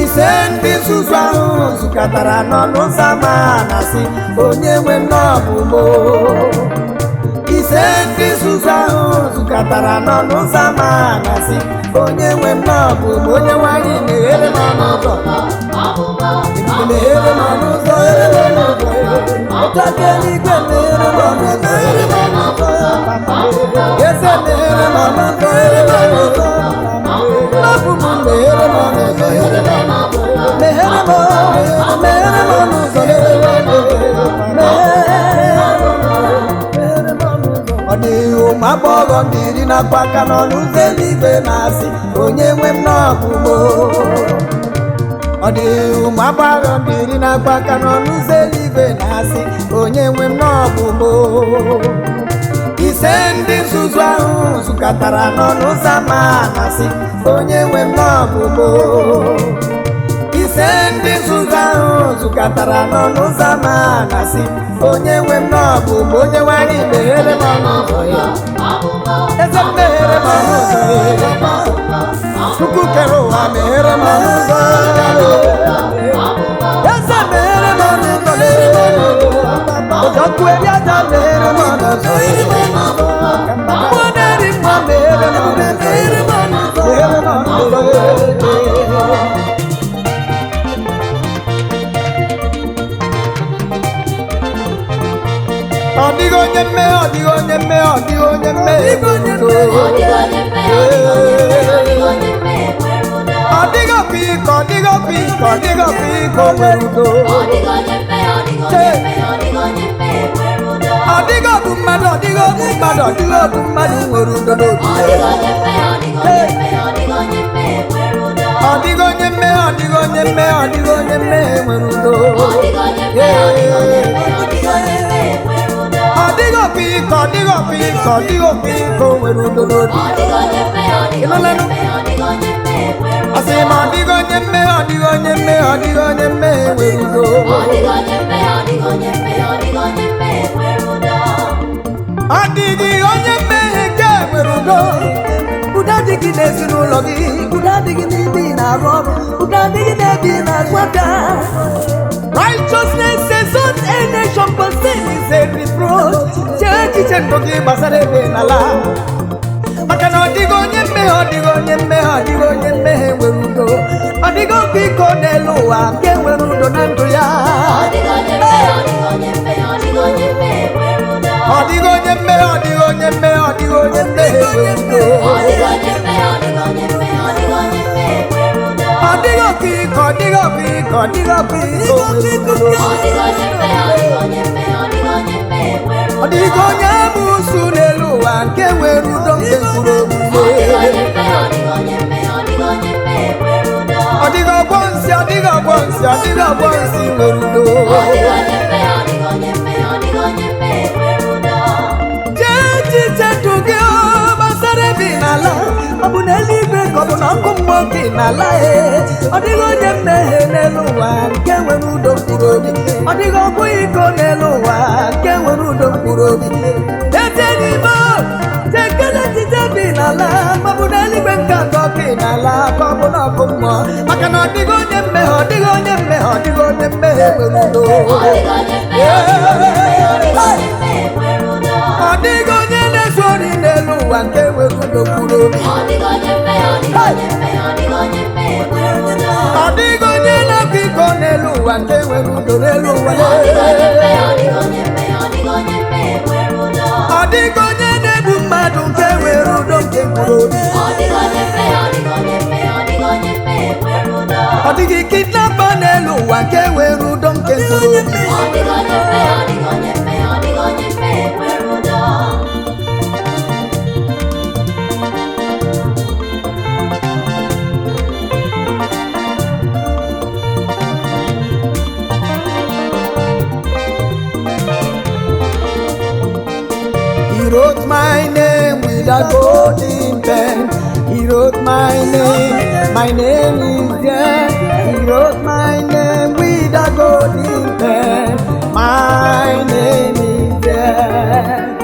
Ise ndị nzuzu ahụ zukọtara n'ọnụ ụzọ ama na-asị onye nwe m n'ọbụ m. Ise ndị nzuzu ahụ zukọtara n'ọnụ ụzọ ama na-asị onye nwe m n'ọbụ m. Onye nwanyị meghere m ọnụ ụzọ, meghere m ọnụ ụzọ, ụtọ aka eluigwe meghere m ọnụ ụzọ, eze meghere m ọnụ ụzọ, n'ọbụ m meghere m ọnụ ụzọ, meghere m ọnụ ụzọ. Ọ dịghị ụmụ agbọghọ ndị iri na-akwa aka n'ọnụ ụzọ eluigwe na-asị onye nwe m n'ọbụ m. Ọ dịghị ụmụ agbọghọ ndị iri na-akwa aka n'ọnụ ụzọ eluigwe na-asị onye nwe m n'ọbụ m. Ise ndị nzuzu ahụ zukọtara n'ọnụ ụzọ ama na-asị onye nwe m n'ọbụ m. Ise ndị nzuzu ahụ zukọtara n'ọnụ ụzọ ama na-asị onye nwe m n'ọbụ m. Onye nwanyị meghere m ọnụ ụzọ ya, eze meghere m ọnụ ụzọ ya, Chukwu kere ụwa meghere m ọnụ ụzọ ya, eze meghere m ọnụ ụzọ ya, ụjọkụ eri aja meghere m ọnụ ụzọ ya, mmụọ na-eri mmụọ meghere m ọnụ ụzọ ya, meghere m ọnụ ụzọ ya. Ọ dịghị onye mmehie, ọ dịghị onye mmehie, ọ dịghị onye mmehie nwere udo. Ọ dịghị ọkwa ike, ọ dịghị ọkwa ike, ọ dịghị ọkwa ike o nwere udo. Ọ dịghị ọgụ mmadụ, ọ dịghị ọgụ mmadụ, ọ dịghị ọgụ mmadụ nwere udo n'obi. Ọ dịghị onye mmehie, ọ dịghị onye mmehie, ọ dịghị onye mmehie nwere udo. Ọ dịghị ọkwa ike, ọ dịghị ọkwa ike, ọ dịghị ọkwa ike o nwere udo n'obi. Asị m ọ dịghị onye mmehie, ọ dịghị onye mmehie, ọ dịghị onye mmehie nwere udo. Ọ dịghị onye mmehie nke nwere udo. Udo adịghị n'ezinụlọ gị, udo adịghị n'ebe ị na-arụ ọrụ, udo adịghị n'ebe ị na-azụ aka. Righteousness is not a nation, but sin is a reproach. Chee echiche ndụ gị gbasara ebe n'ala, maka na ọ dịghị onye mmehie, ọ dịghị onye mmehie, ọ dịghị onye mmehie nwere udo. Ọ dịghị oke iko n'elu ụwa nke nwere udo na ndụ ya. Ọ dịghị onye mmehie, ọ dịghị onye mmehie, ọ dịghị ọ dịghị ọkụ iko ọ dịghị onye amụsụ n'elu ụwa nke nwere udo nke mkpụrụ obi ọ dịghị ọgbọ nsị ọ dịghị ọgbọ nsị ọ dịghị ọgbọ nsị nwere udo jee echiche ndụ gị gbasara ebi n'ala ọ bụ n'eluigwe ka ọ bụ na ọkụ mmụọ gị n'ala ọ dịghị onye mmehie n'elu ụwa nke nwere udo mkpụrụ obi ọ dịghị ọgwụ iko n'elu ụwa nke nwere udo mkpụrụ obi eze n'ime tekele echiche bi n'ala ma ọ bụ n'eluigwe nke atọ gị n'ala ka ọ bụ na ọkụ mmụọ maka na ọ dịghị onye mmehie ọ dịghị onye mmehie ọ dịghị onye mmehie nwere udo ọ dịghị onye na-ezu ori n'elu ụwa nke nwere udo mkpụrụ obi ọ dịghị onye na-akwa iko n'elu ụwa nke nwere udo n'elu ụwa ọ dịghị onye na-egbu mmadụ nke nwere udo nke mkpụrụ obi ọ dịghị kidnapa n'elu ụwa nke nwere udo nke mkpụrụ obi He wrote my name with a golden pen. He wrote my name is there. He wrote my name with a golden pen. My name is there.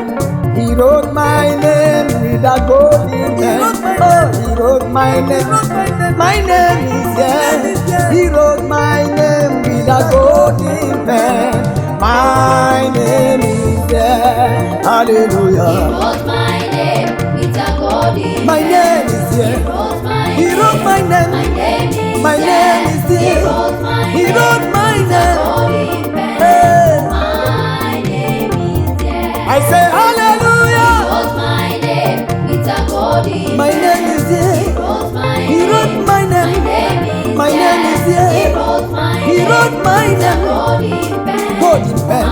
He wrote my name with a golden pen. Oh, he wrote my name. My name is there. He wrote my name with a golden pen. My name is there. Hallelujah. He wrote my name with a golden My name is here. He wrote my name. My name is here. He wrote my name. Hey. My name is there. I say hallelujah. He wrote my name with a golden My name is here. He wrote my name. My name is here. He wrote my name. Golden pen. My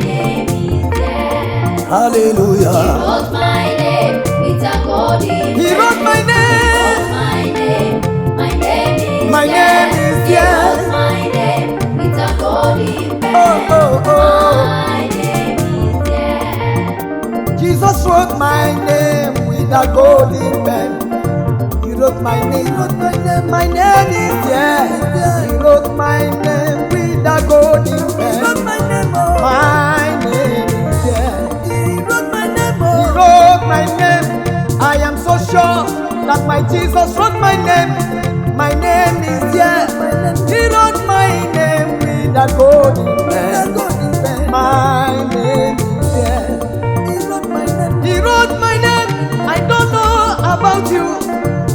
name is there. Hallelujah. He wrote my name with a golden He wrote my name. My name. My name is My name is He here. wrote my name with a golden pen. Oh, oh, oh. My name is there. Jesus wrote my name with a golden pen. He wrote my name. My name is here. He wrote my name with a golden pen. My name is here. He wrote my name. He wrote my name. I am so sure that my Jesus wrote my name. My name is here. He wrote my name with a golden pen. My name is here. He wrote my name. He wrote my name. I don't know about you.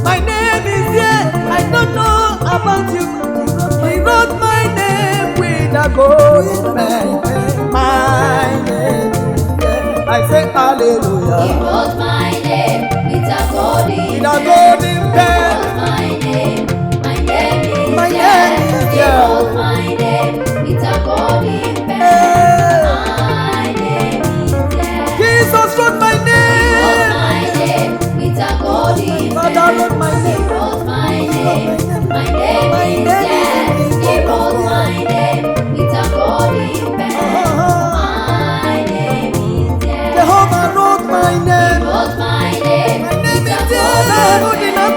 My name is here. I don't know about you. He wrote my name with a golden pen. My name is here. I say hallelujah. He wrote my name with a golden With a golden pen. My name. My name is My there. name is He there. wrote my name with a golden pen. Hey. My name is there. Jesus wrote my He wrote name. my name with a golden Father wrote my He name. wrote my name. My name My is name there. is He wrote my name with a golden pen. Uh-huh. My name is there. Jehovah wrote my He name. wrote my name My name with a is there. golden pen. My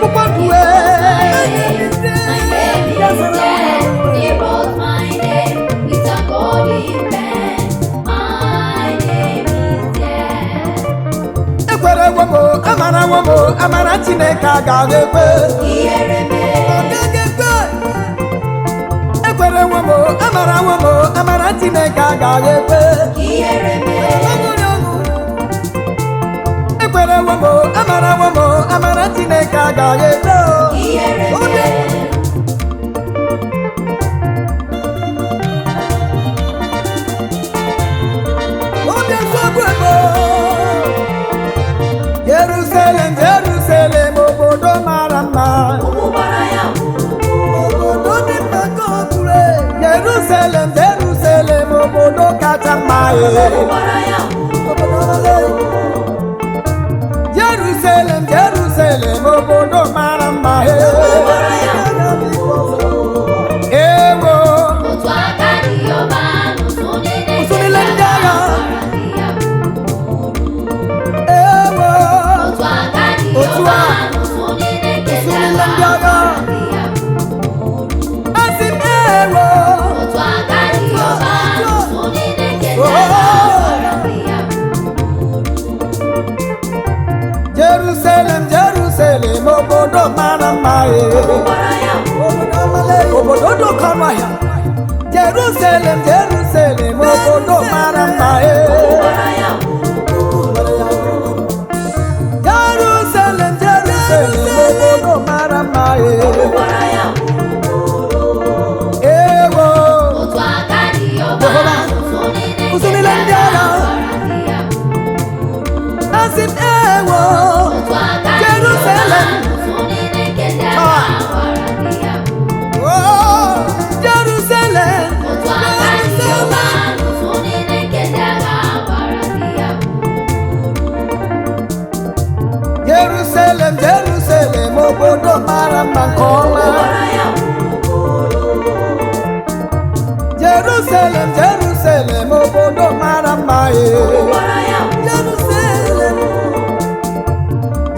name is there. My name is there. He wrote my name with a golden pen. My name is there. Ekwere womo, amara womo, amara Chineke agaghị ekwe. Ihere Ọ mere. gaghị ekwe. Ekwere womo, amara Chineke agaghị ekwe. Ihere mere. Ekwere womo, amara Chineke agaghị ekwe. Ihere Obi mere. obi nsogbu ego. Jerusalem, Jerusalem, obodo mara mma. Ụkwụ gbara ya gburugburu. Obodo dị mma ka ọ bụrụ kacha mma Jerusalem Jerusalem obodo mara mma ewo otu aka dị ọba usunile ndị agha ewo otu aka dị ọba usunile ndị agha asị m ewo otu aka dị ọba usunile ndị agha Jerusalem Jerusalem obodo mara mma obodo dọkọrọ ahịa Jerusalem Jerusalem obodo mara mma Jerusalem Jerusalem obodo mara mma ewo otu aka dị ọba usunile ndị agha asị m ewo otu aka dị ọba Jerusalem usunile ndị agha oh Jerusalem otu aka dị ọba usunile ndị agha Jerusalem Jerusalem obodo mara mma nke ọma Jerusalem Jerusalem obodo mara mma Jerusalem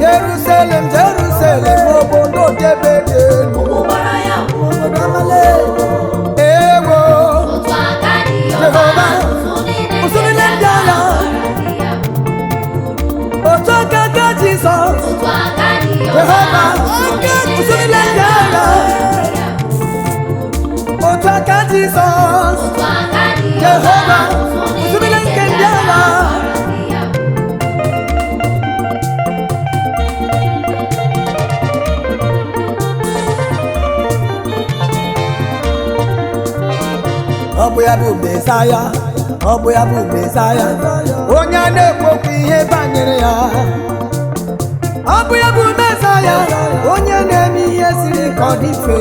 Jerusalem Jerusalem obodo debe dị elu obodo amale ewo otu aka dị Jehova ọba usunile ndị agha otu aka ka Jizọs otu aka dị Jehova ọba usunile ndị agha otu aka Jizọs otu aka dị Jehova ọba usunile nke ndị agha ọ bụ ya bụ Mesaya ọ bụ ya bụ Mesaya onye a na-ekwokwu ihe banyere ya ọ bụ ya bụ Mesaya onye na-eme ihe siri ka ọ dị mfe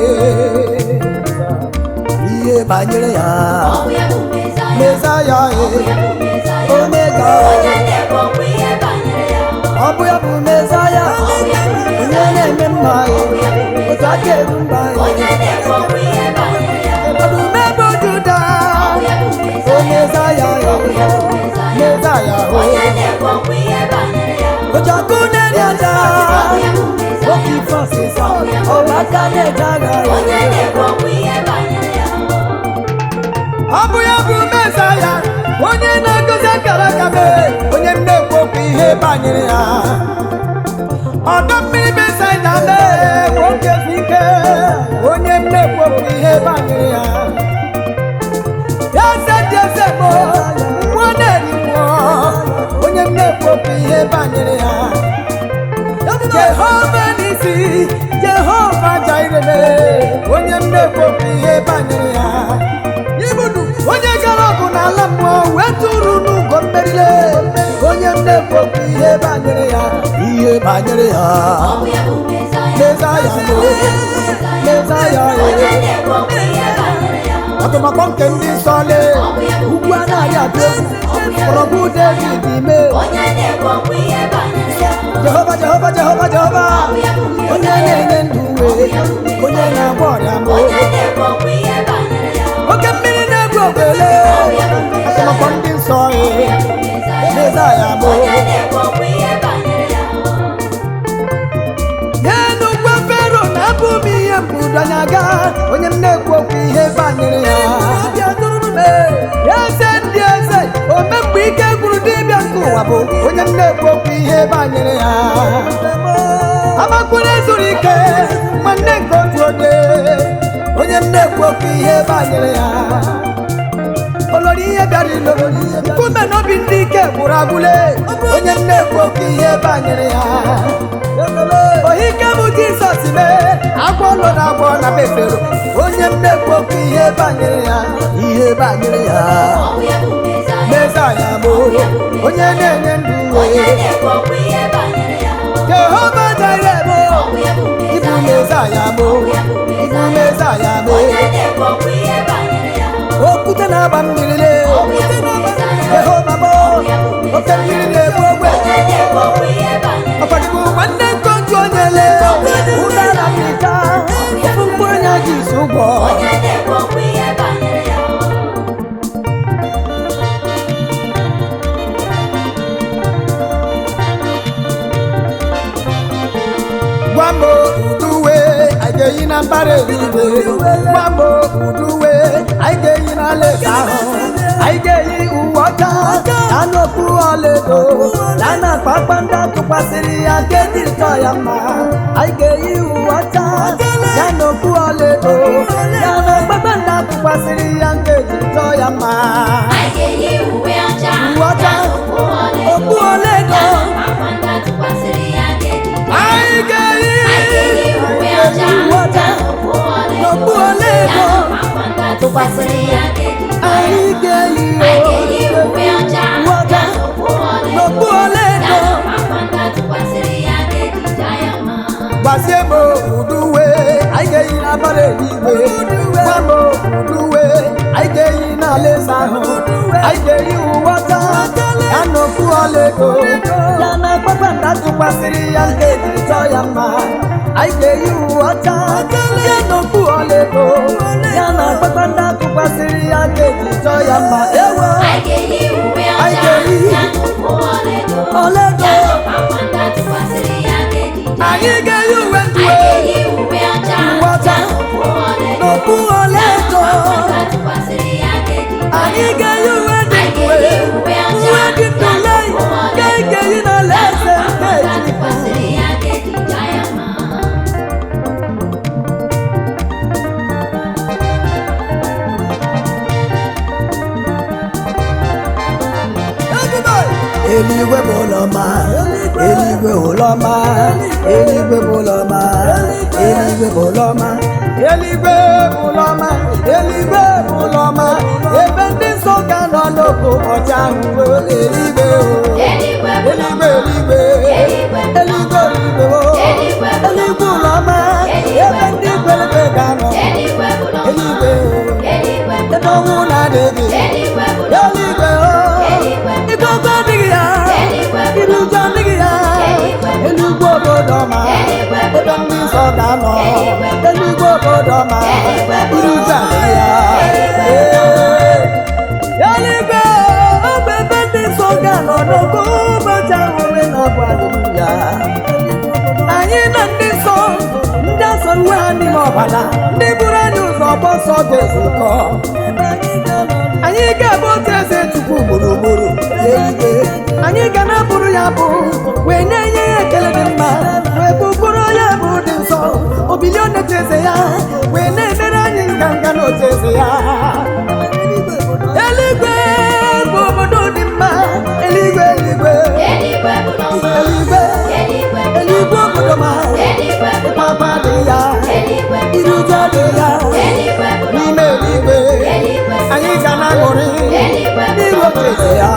ihe banyere ya ọ bụ ya bụ Mesaya Mesaya Omega onye na-ekwu ihe banyere ya ọ bụ ya bụ Mesaya onye na-eme mma otu aka eru mba onye na-ekwu ihe banyere ya ọdụmebe Juda o Mesaya Mesaya onye na-ekwu ihe banyere ya Ojaku na-eri aja oke ife ọsịsa ọrụ aka na-eje agha onye na-ekwu ihe banyere ya ọ bụ ya bụ Mesaya onye na-egosi akara aka mee onye m na-ekwu okwu ihe banyere ya ọdọ mmiri Besaida mee nwoke bụ ike onye m na-ekwu okwu ihe banyere ya ya eze dị eze bụ nwa na-eri mmụọ onye m na-ekwu okwu ihe banyere ya Jehova n'isi Jehova Jaire onye m na-ekwu okwu ihe banyere ya ibudu onye gara ọgụ n'ala mmụọ wee tụrụ n'ugo mmerile onye m na-ekwu okwu ihe banyere ya ọ bụ ya bụ Mesaya bụ Mesaya onye na-ekwu ihe banyere ya atụmakọ nke ndị nsọle ugwu a na-arị abịa egwu mgbọrọgwụ David ime onye na-ekwu ihe banyere ya Jehova Jehova Jehova Jehova onye na-enye ndụ uwe onye na-agwọ ọrịa mụ onye na-ekwu ihe banyere ya oke mmiri na-egwu ogwele atụmakọ ndị nsọ Mesaya bụ onye na-ekwu ihe banyere ya n'elu ugwu Fero na-abụ m ihe mbudo anya ga onye m na-ekwu okwu ihe banyere ya ya eze ndị eze ome mgbe ike gwuru dibịa nke ụwa bụ onye m na-ekwu okwu ihe banyere ya amakwụrụ ezuru ike nwanne nke otu onye m na-ekwu okwu ihe banyere ya olori ihe bịara iloro nkume n'obi ndị ike gwụrụ agwụle onye m na-ekwu okwu ihe banyere ya ohike bụ Jizọs mee agwọ ụlọ na agwọ na befero onye m na-ekwu okwu ihe banyere ya ọ bụ ya bụ Mesaya bụ onye na-enye ndụ onye na-ekwu ihe banyere ya Jehova Jaire bụ ọ bụ ya bụ ibu Mesaya bụ ibu Mesaya bụ onye na-ekwu ihe banyere ya okwute na-agba mmiri na mbara eluigwe gbamo uduwe anyị ga-eyi n'alaeze ahụ anyị ga-eyi uwe ọcha ya n'okpu ọlaedo ya na kpakpando tụkwasịrị ya nke dị nsọ ya mma anyị ga-eyi uwe ọcha ya n'okpu ọlaedo ya na kpakpando tụkwasịrị ya nke dị nsọ ya mma Anyị ga-eyi uwe ọcha uwe ọcha okpu ọlaedo anyị ga-eyi uwe ọcha n'okpu ọlaedo tụkwasịrị ya anyị ga-eyi uwe ọcha n'okpu ọlaedo gbazie m uduwe anyị ga-eyi n'abara eluigwe gwa m uduwe anyị ga-eyi n'alaeze ahụ anyị ga-eyi uwe ọcha ya n'okpu ọlaedo ya na kpakpando tụkwasịrị ya nke dị nsọ ya mma anyị ga-eyi uwe ọcha ya n'okpu ọlaedo ya na kpakpando tụkwasịrị ya nke dị nsọ ya mma ewo Anyị ga-eyi uwe anyị ọcha ga-eyi ya n'okpu ọlaedo ọlaedo ya na kpakpando tụkwasịrị ya n'etiti anyị ga-eyi uwe Anyị ndụ ga-eyi uwe ọcha uwe ọcha ya n'okpu ọlaedo n'okpu ọlaedo kpakpando tụkwasịrị ya n'etiti anyị ga-eyi uwe dị ndụ uwe ọcha uwe dị ndụ lee ka anyị ga-eyi n'alaeze nke kpakpando tụkwasịrị ya n'etiti ya mma eluigwe bụ ụlọ ọma eluigwe ụlọ ọma eluigwe bụ ụlọ ọma eluigwe bụ ụlọ ọma eluigwe bụ ụlọ ọma eluigwe bụ ụlọ ọma ebe ndị nsọ ga-anọ n'oge ụbọchị ahụ eluigwe Eluigwe bụ ụlọ eluigwe eluigwe eluigwe eluigwe eluigwe ụlọ ọma ebe ndị kwelebe ga-anọ Eluigwe bụ ụlọ eluigwe Eluigwe bụ ebe ọnwụ na-adịghị Eluigwe bụ ụlọ eluigwe ikuku adịghị ya iru ụjọ adịghị ya eluigwe obodo ọma ebe ndị nsọ ga-anọ eluigwe obodo ọma iru ụjọ adịghị ya eluigwe ọ bụ ebe ndị nsọ ga-anọ n'oge ụbọchị ahụ na-abụ ya anyị na ndị nsọ ndị asọrọ uwe ha n'ime ọbara ndị buru anyị ụzọ ọgbọ nsọ ga-ezukọ anyị ga-abụ otu eze Chukwu gburugburu eluigwe anyị ga na-abụrụ ya bụ wee na-enye ya ekele dị mma wee bụbụrụ ya bụ dị nsọ obili onetu eze ya wee na-emere anyị nganga n'otu eze ya eluigwe bụ obodo dị mma eluigwe eluigwe Eluigwe bụ ụlọ eluigwe eluigwe obodo ma ịkpakpa dị ya iru ụjọ dị ya n'ime eluigwe anyị ga na-aṅụrị n'iru otu eze ya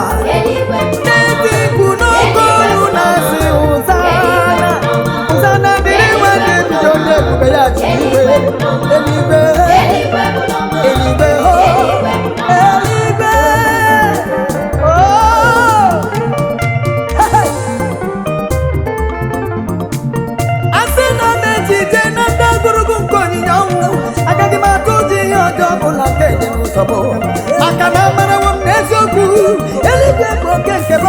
na-eti mkpu n'oke olu na-asị ụzana ụzana dịrị nwa na-ebido onye ebube ya ji igwe eluigwe eluigwe ho eluigwe asị na m ejije na ndị ogologo nke onyinye ọnwụ agaghị m atụ ụjọ ihe ọjọọ ọbụla nke dị n'ụzọbụ maka na amarawo m n'eziokwu eluigwe bụ oke nke m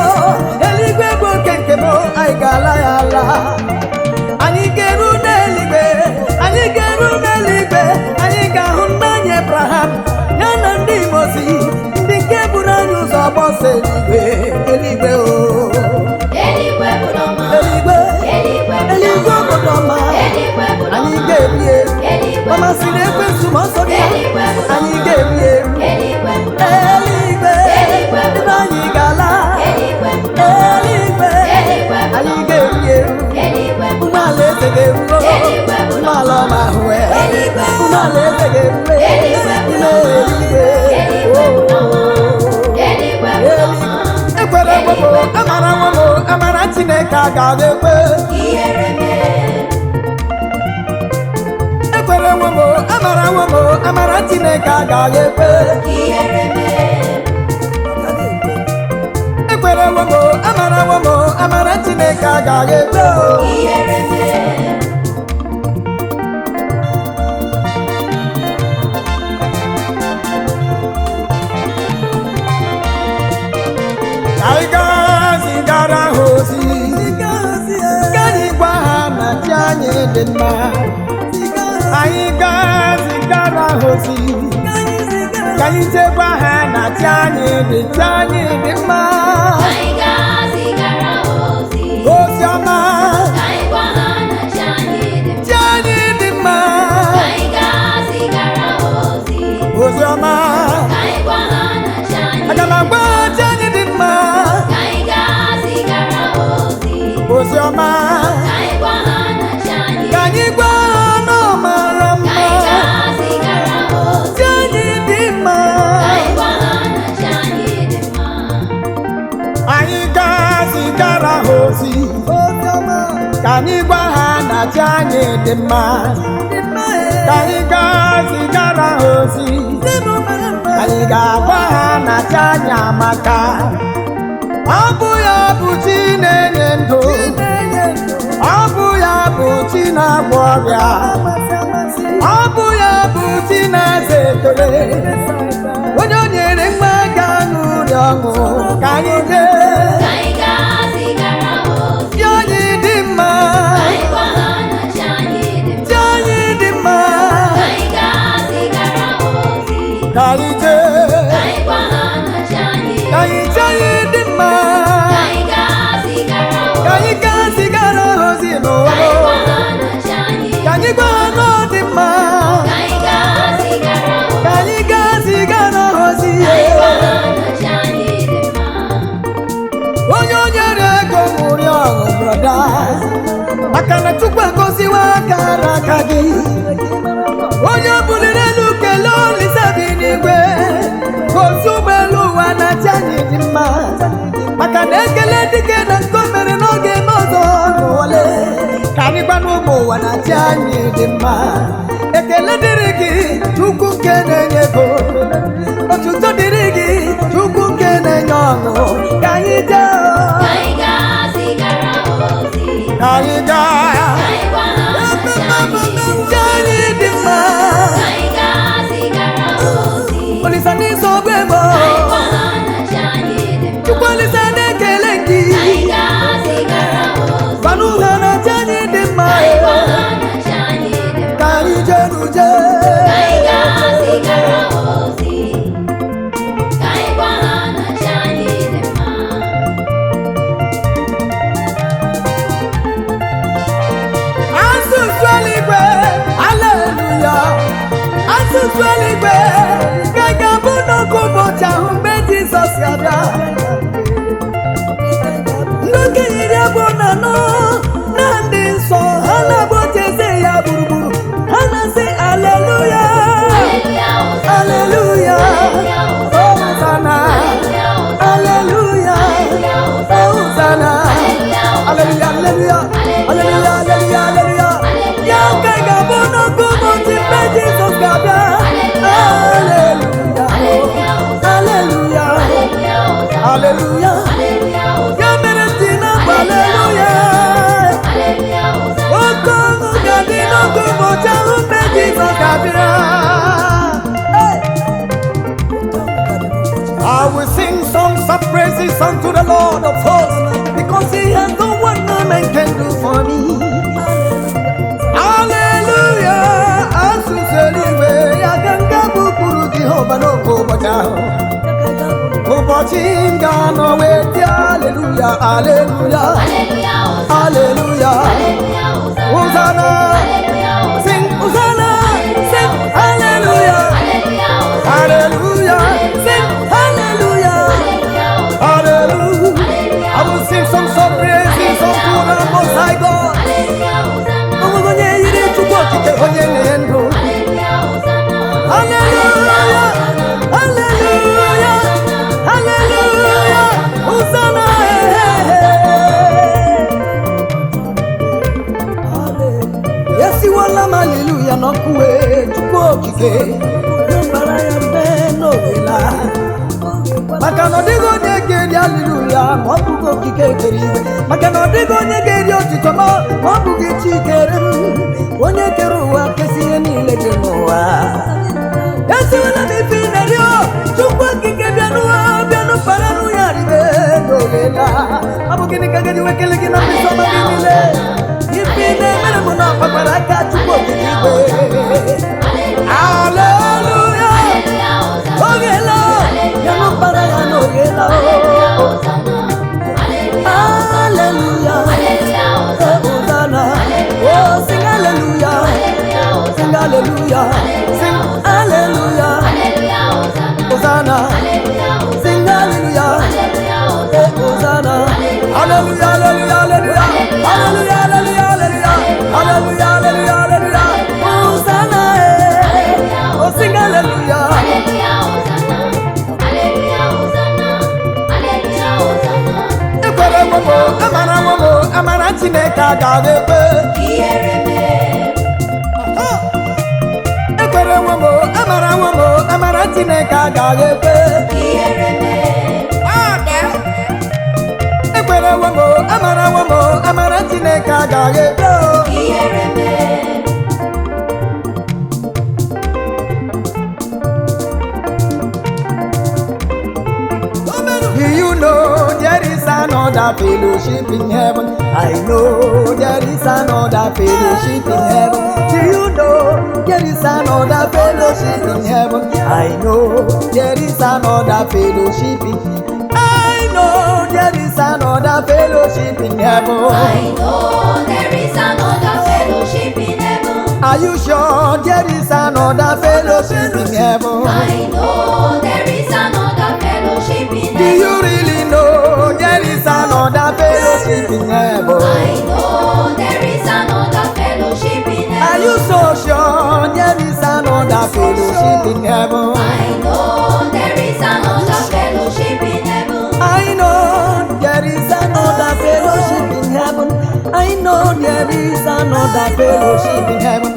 eluigwe bụ oke nke m anyị ga-ala ya ala anyị ga-eru n'eluigwe anyị ga-eru n'eluigwe anyị ga-ahụ nna anyị Abraham ya na ndị Mozi ndị nke buru anyị ụzọ ọgbọ ọsọ eluigwe eluigwe o Eluigwe bụ ụlọ eluigwe eluigwe obodo ọma anyị ga-erie ọ masịrị ekwensu ma ọsọ gị anyị ga-erie eluigwe ebe anyị ga-ala eluigwe anyị ga-erie ụgbọala eze ga-eruo ụgbọala ọma ahụ ụgbọala eze ga-eruo ime eluigwe ekwere nwomo amara nwomo amara Chineke a ga-ekwe ekwere nwomo amara Chineke a ga-ekwe ekwere nwomo amara Chineke a ga-ekwe anyị ga-zigara ha ozi ka anyị gwa ha na chi anyị dị mma anyị zigara ozi ka anyị jekwa ha na chi anyị dị mma ozi ọma chi anyị dị mma ozi ọma aga m agwa chi anyị dị mma ozi ọma ka anyị gwa na ọ mara mma chi anyị dị mma anyị ga-azigara ha ozi ka anyị gwa ha na chi anyị dị mma ka anyị ga-azigara ha ozi anyị ga-agwa ha na chi anyị amaka ọ bụ ya bụ chi na-enye ndụ ọ bụ ya bụ chi na-agwọ ọrịa ọ bụ ya bụ chi na-aza ekpere onye o nyere mma ga-aṅụ uri ọṅụ ka anyị jee chi anyị dị mma chi anyị dị mma ka anyị jee ka anyị chi anyị dị mma ka anyị gaa zigara ozi n'ụwa ka anyị gwa na ọ dị mma ka anyị gaa zigara ozi onye o nyere ego ṅụrị ọṅụ brọda maka na Chukwu agọziwa akara aka gị onye o buliri elu kelee Olise bi n'igwe gosi ụgbọelu ụwa na chi anyị dị mma maka na ekele dike na nke o mere n'oge eme ọzọ n'ụwale ka anyị gwa n'ụmụ ụwa na chi anyị dị mma ekele dịrị gị Chukwu nke na-enye ego otuto dịrị gị Chukwu nke na-enye ọṅụ ka anyị jee ka anyị gaa chi anyị dị mma Olise n'iso ogbe ebo Chukwu Olise na-ekele gị gwanụ ha na chi anyị dị mma ka anyị jee n'uje asụsụ eluigwe aleluya asụsụ eluigwe ka ga-abụ n'oge ụbọchị ahụ mgbe Jizọs ga-abịa ndị okenye iri abụọ na anọ na ndị nsọ ha na-abụ oche eze ya gburugburu ha na-asị aleluya aleluya Hosanna aleluya Hosanna aleluya aleluya aleluya aleluya aleluya ya ka ga-abụ n'oge ụbọchị mgbe Jizọs ga-abịa aleluya aleluya aleluya ya mere si na-agba aleluya oke ọṅụ ga-adị n'oge ụbọchị ahụ mgbe Jizọs ga-abịa. I will sing songs of praises unto the Lord of hosts because he has done what no man can do for me. Hallelujah, asụsụ eluigwe ya ka m ga-abụkwuru Jehova n'oge ụbọchị ahụ ụbọchị m ga-anọ wee tie aleluya aleluya aleluya Hosanna sing Hosanna sing hallelujah hallelujah sing hallelujah hallelujah I will sing songs of praises unto the Most High God. Onye yiri Chukwu okike onye na-enye ndụ hallelujah hallelujah hallelujah Hosanna yesiwala m hallelujah n'ọkụwe Chukwu okike n'ọbara ya mbe n'owela maka na ọ dịghị onye ga-eri hallelujah ma ọ bụghị okike kere iwe maka na ọ dịghị onye ga-eri otuto ma ọ bụghị chi kere m onye kere ụwa kesị ihe niile dị n'ụwa esiwela m ife ị na-eri Chukwu okike bịanụ para nụ ya ribe n'owela ọ bụ gịnị ka ga-eji wekele gị na mbiso ọma gị niile ife ị na-emere m na ọkpakpara aka Chukwu okike igwe Hallelujah. Ogela. Yanu para yanu ogela. Hallelujah. Hosanna. Oh, sing hallelujah. Sing hallelujah. Sing hallelujah. Hosanna. Sing hallelujah. Hosanna. Hallelujah, hallelujah, hallelujah. Hallelujah, hallelujah, hallelujah. Hallelujah, hallelujah, hallelujah. Hosanna. Oh, sing hallelujah. Ekwere womo, amara womo, amara Chineke agaghị ekwere womo, amara Chineke agaghị ekwe. Ekwere womo, amara Chineke agaghị ekwe. Do you know there is another fellowship in heaven? I know there is another fellowship in heaven. Do you know there is another fellowship in heaven? I know there is another fellowship in I know there is another fellowship in heaven. I know there is another fellowship in heaven. Are you sure there is another fellowship in heaven? I know there is another fellowship in heaven. Do you really know there is another fellowship in heaven? I know there is another fellowship in heaven. Are you so sure there is another fellowship in heaven? I know there is another fellowship in heaven. I know there is another fellowship in heaven. I know there is another fellowship in heaven.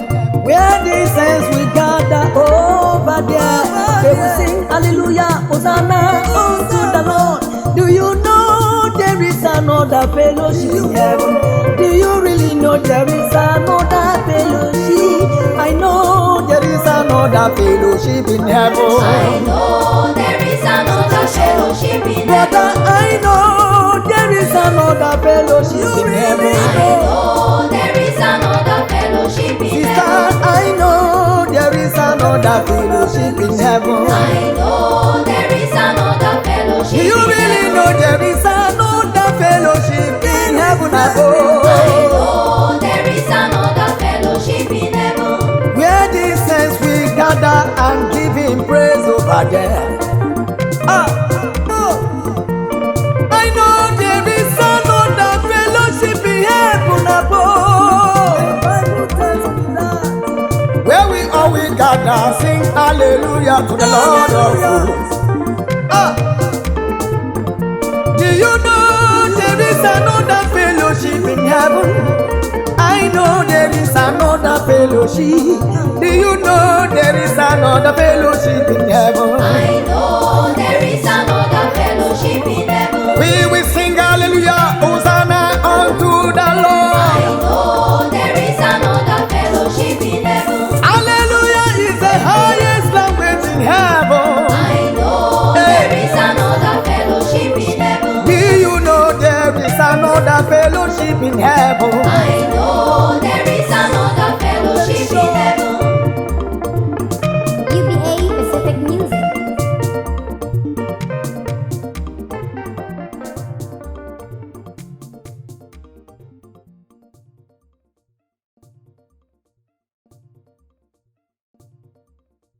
Where the saints will gather over there, they will sing hallelujah, Hosanna unto the Lord. Do you know there is another fellowship in heaven? Do you really know there is another fellowship? I know there is another fellowship in heaven. I know there is another fellowship in Brother, heaven. I know there is another fellowship in heaven. I know there is another fellowship in Sister, heaven. I know there is another fellowship in heaven. I know there is another fellowship Do you in really heaven. know there is another fellowship in heaven I above? know there is another fellowship in heaven. Where the saints will gather and give him praise over there. I know there is another fellowship in heaven above. Where we all will gather, sing hallelujah to the Lord of hosts. Do you know there is another fellowship in heaven? I know there is another fellowship. Do you know there is another fellowship in heaven? I know there is another fellowship in heaven. We will sing hallelujah, Hosanna unto the I Lord. know there is another fellowship in heaven. Hallelujah is the highest language in heaven. I know there is another fellowship in heaven. Do you know there is another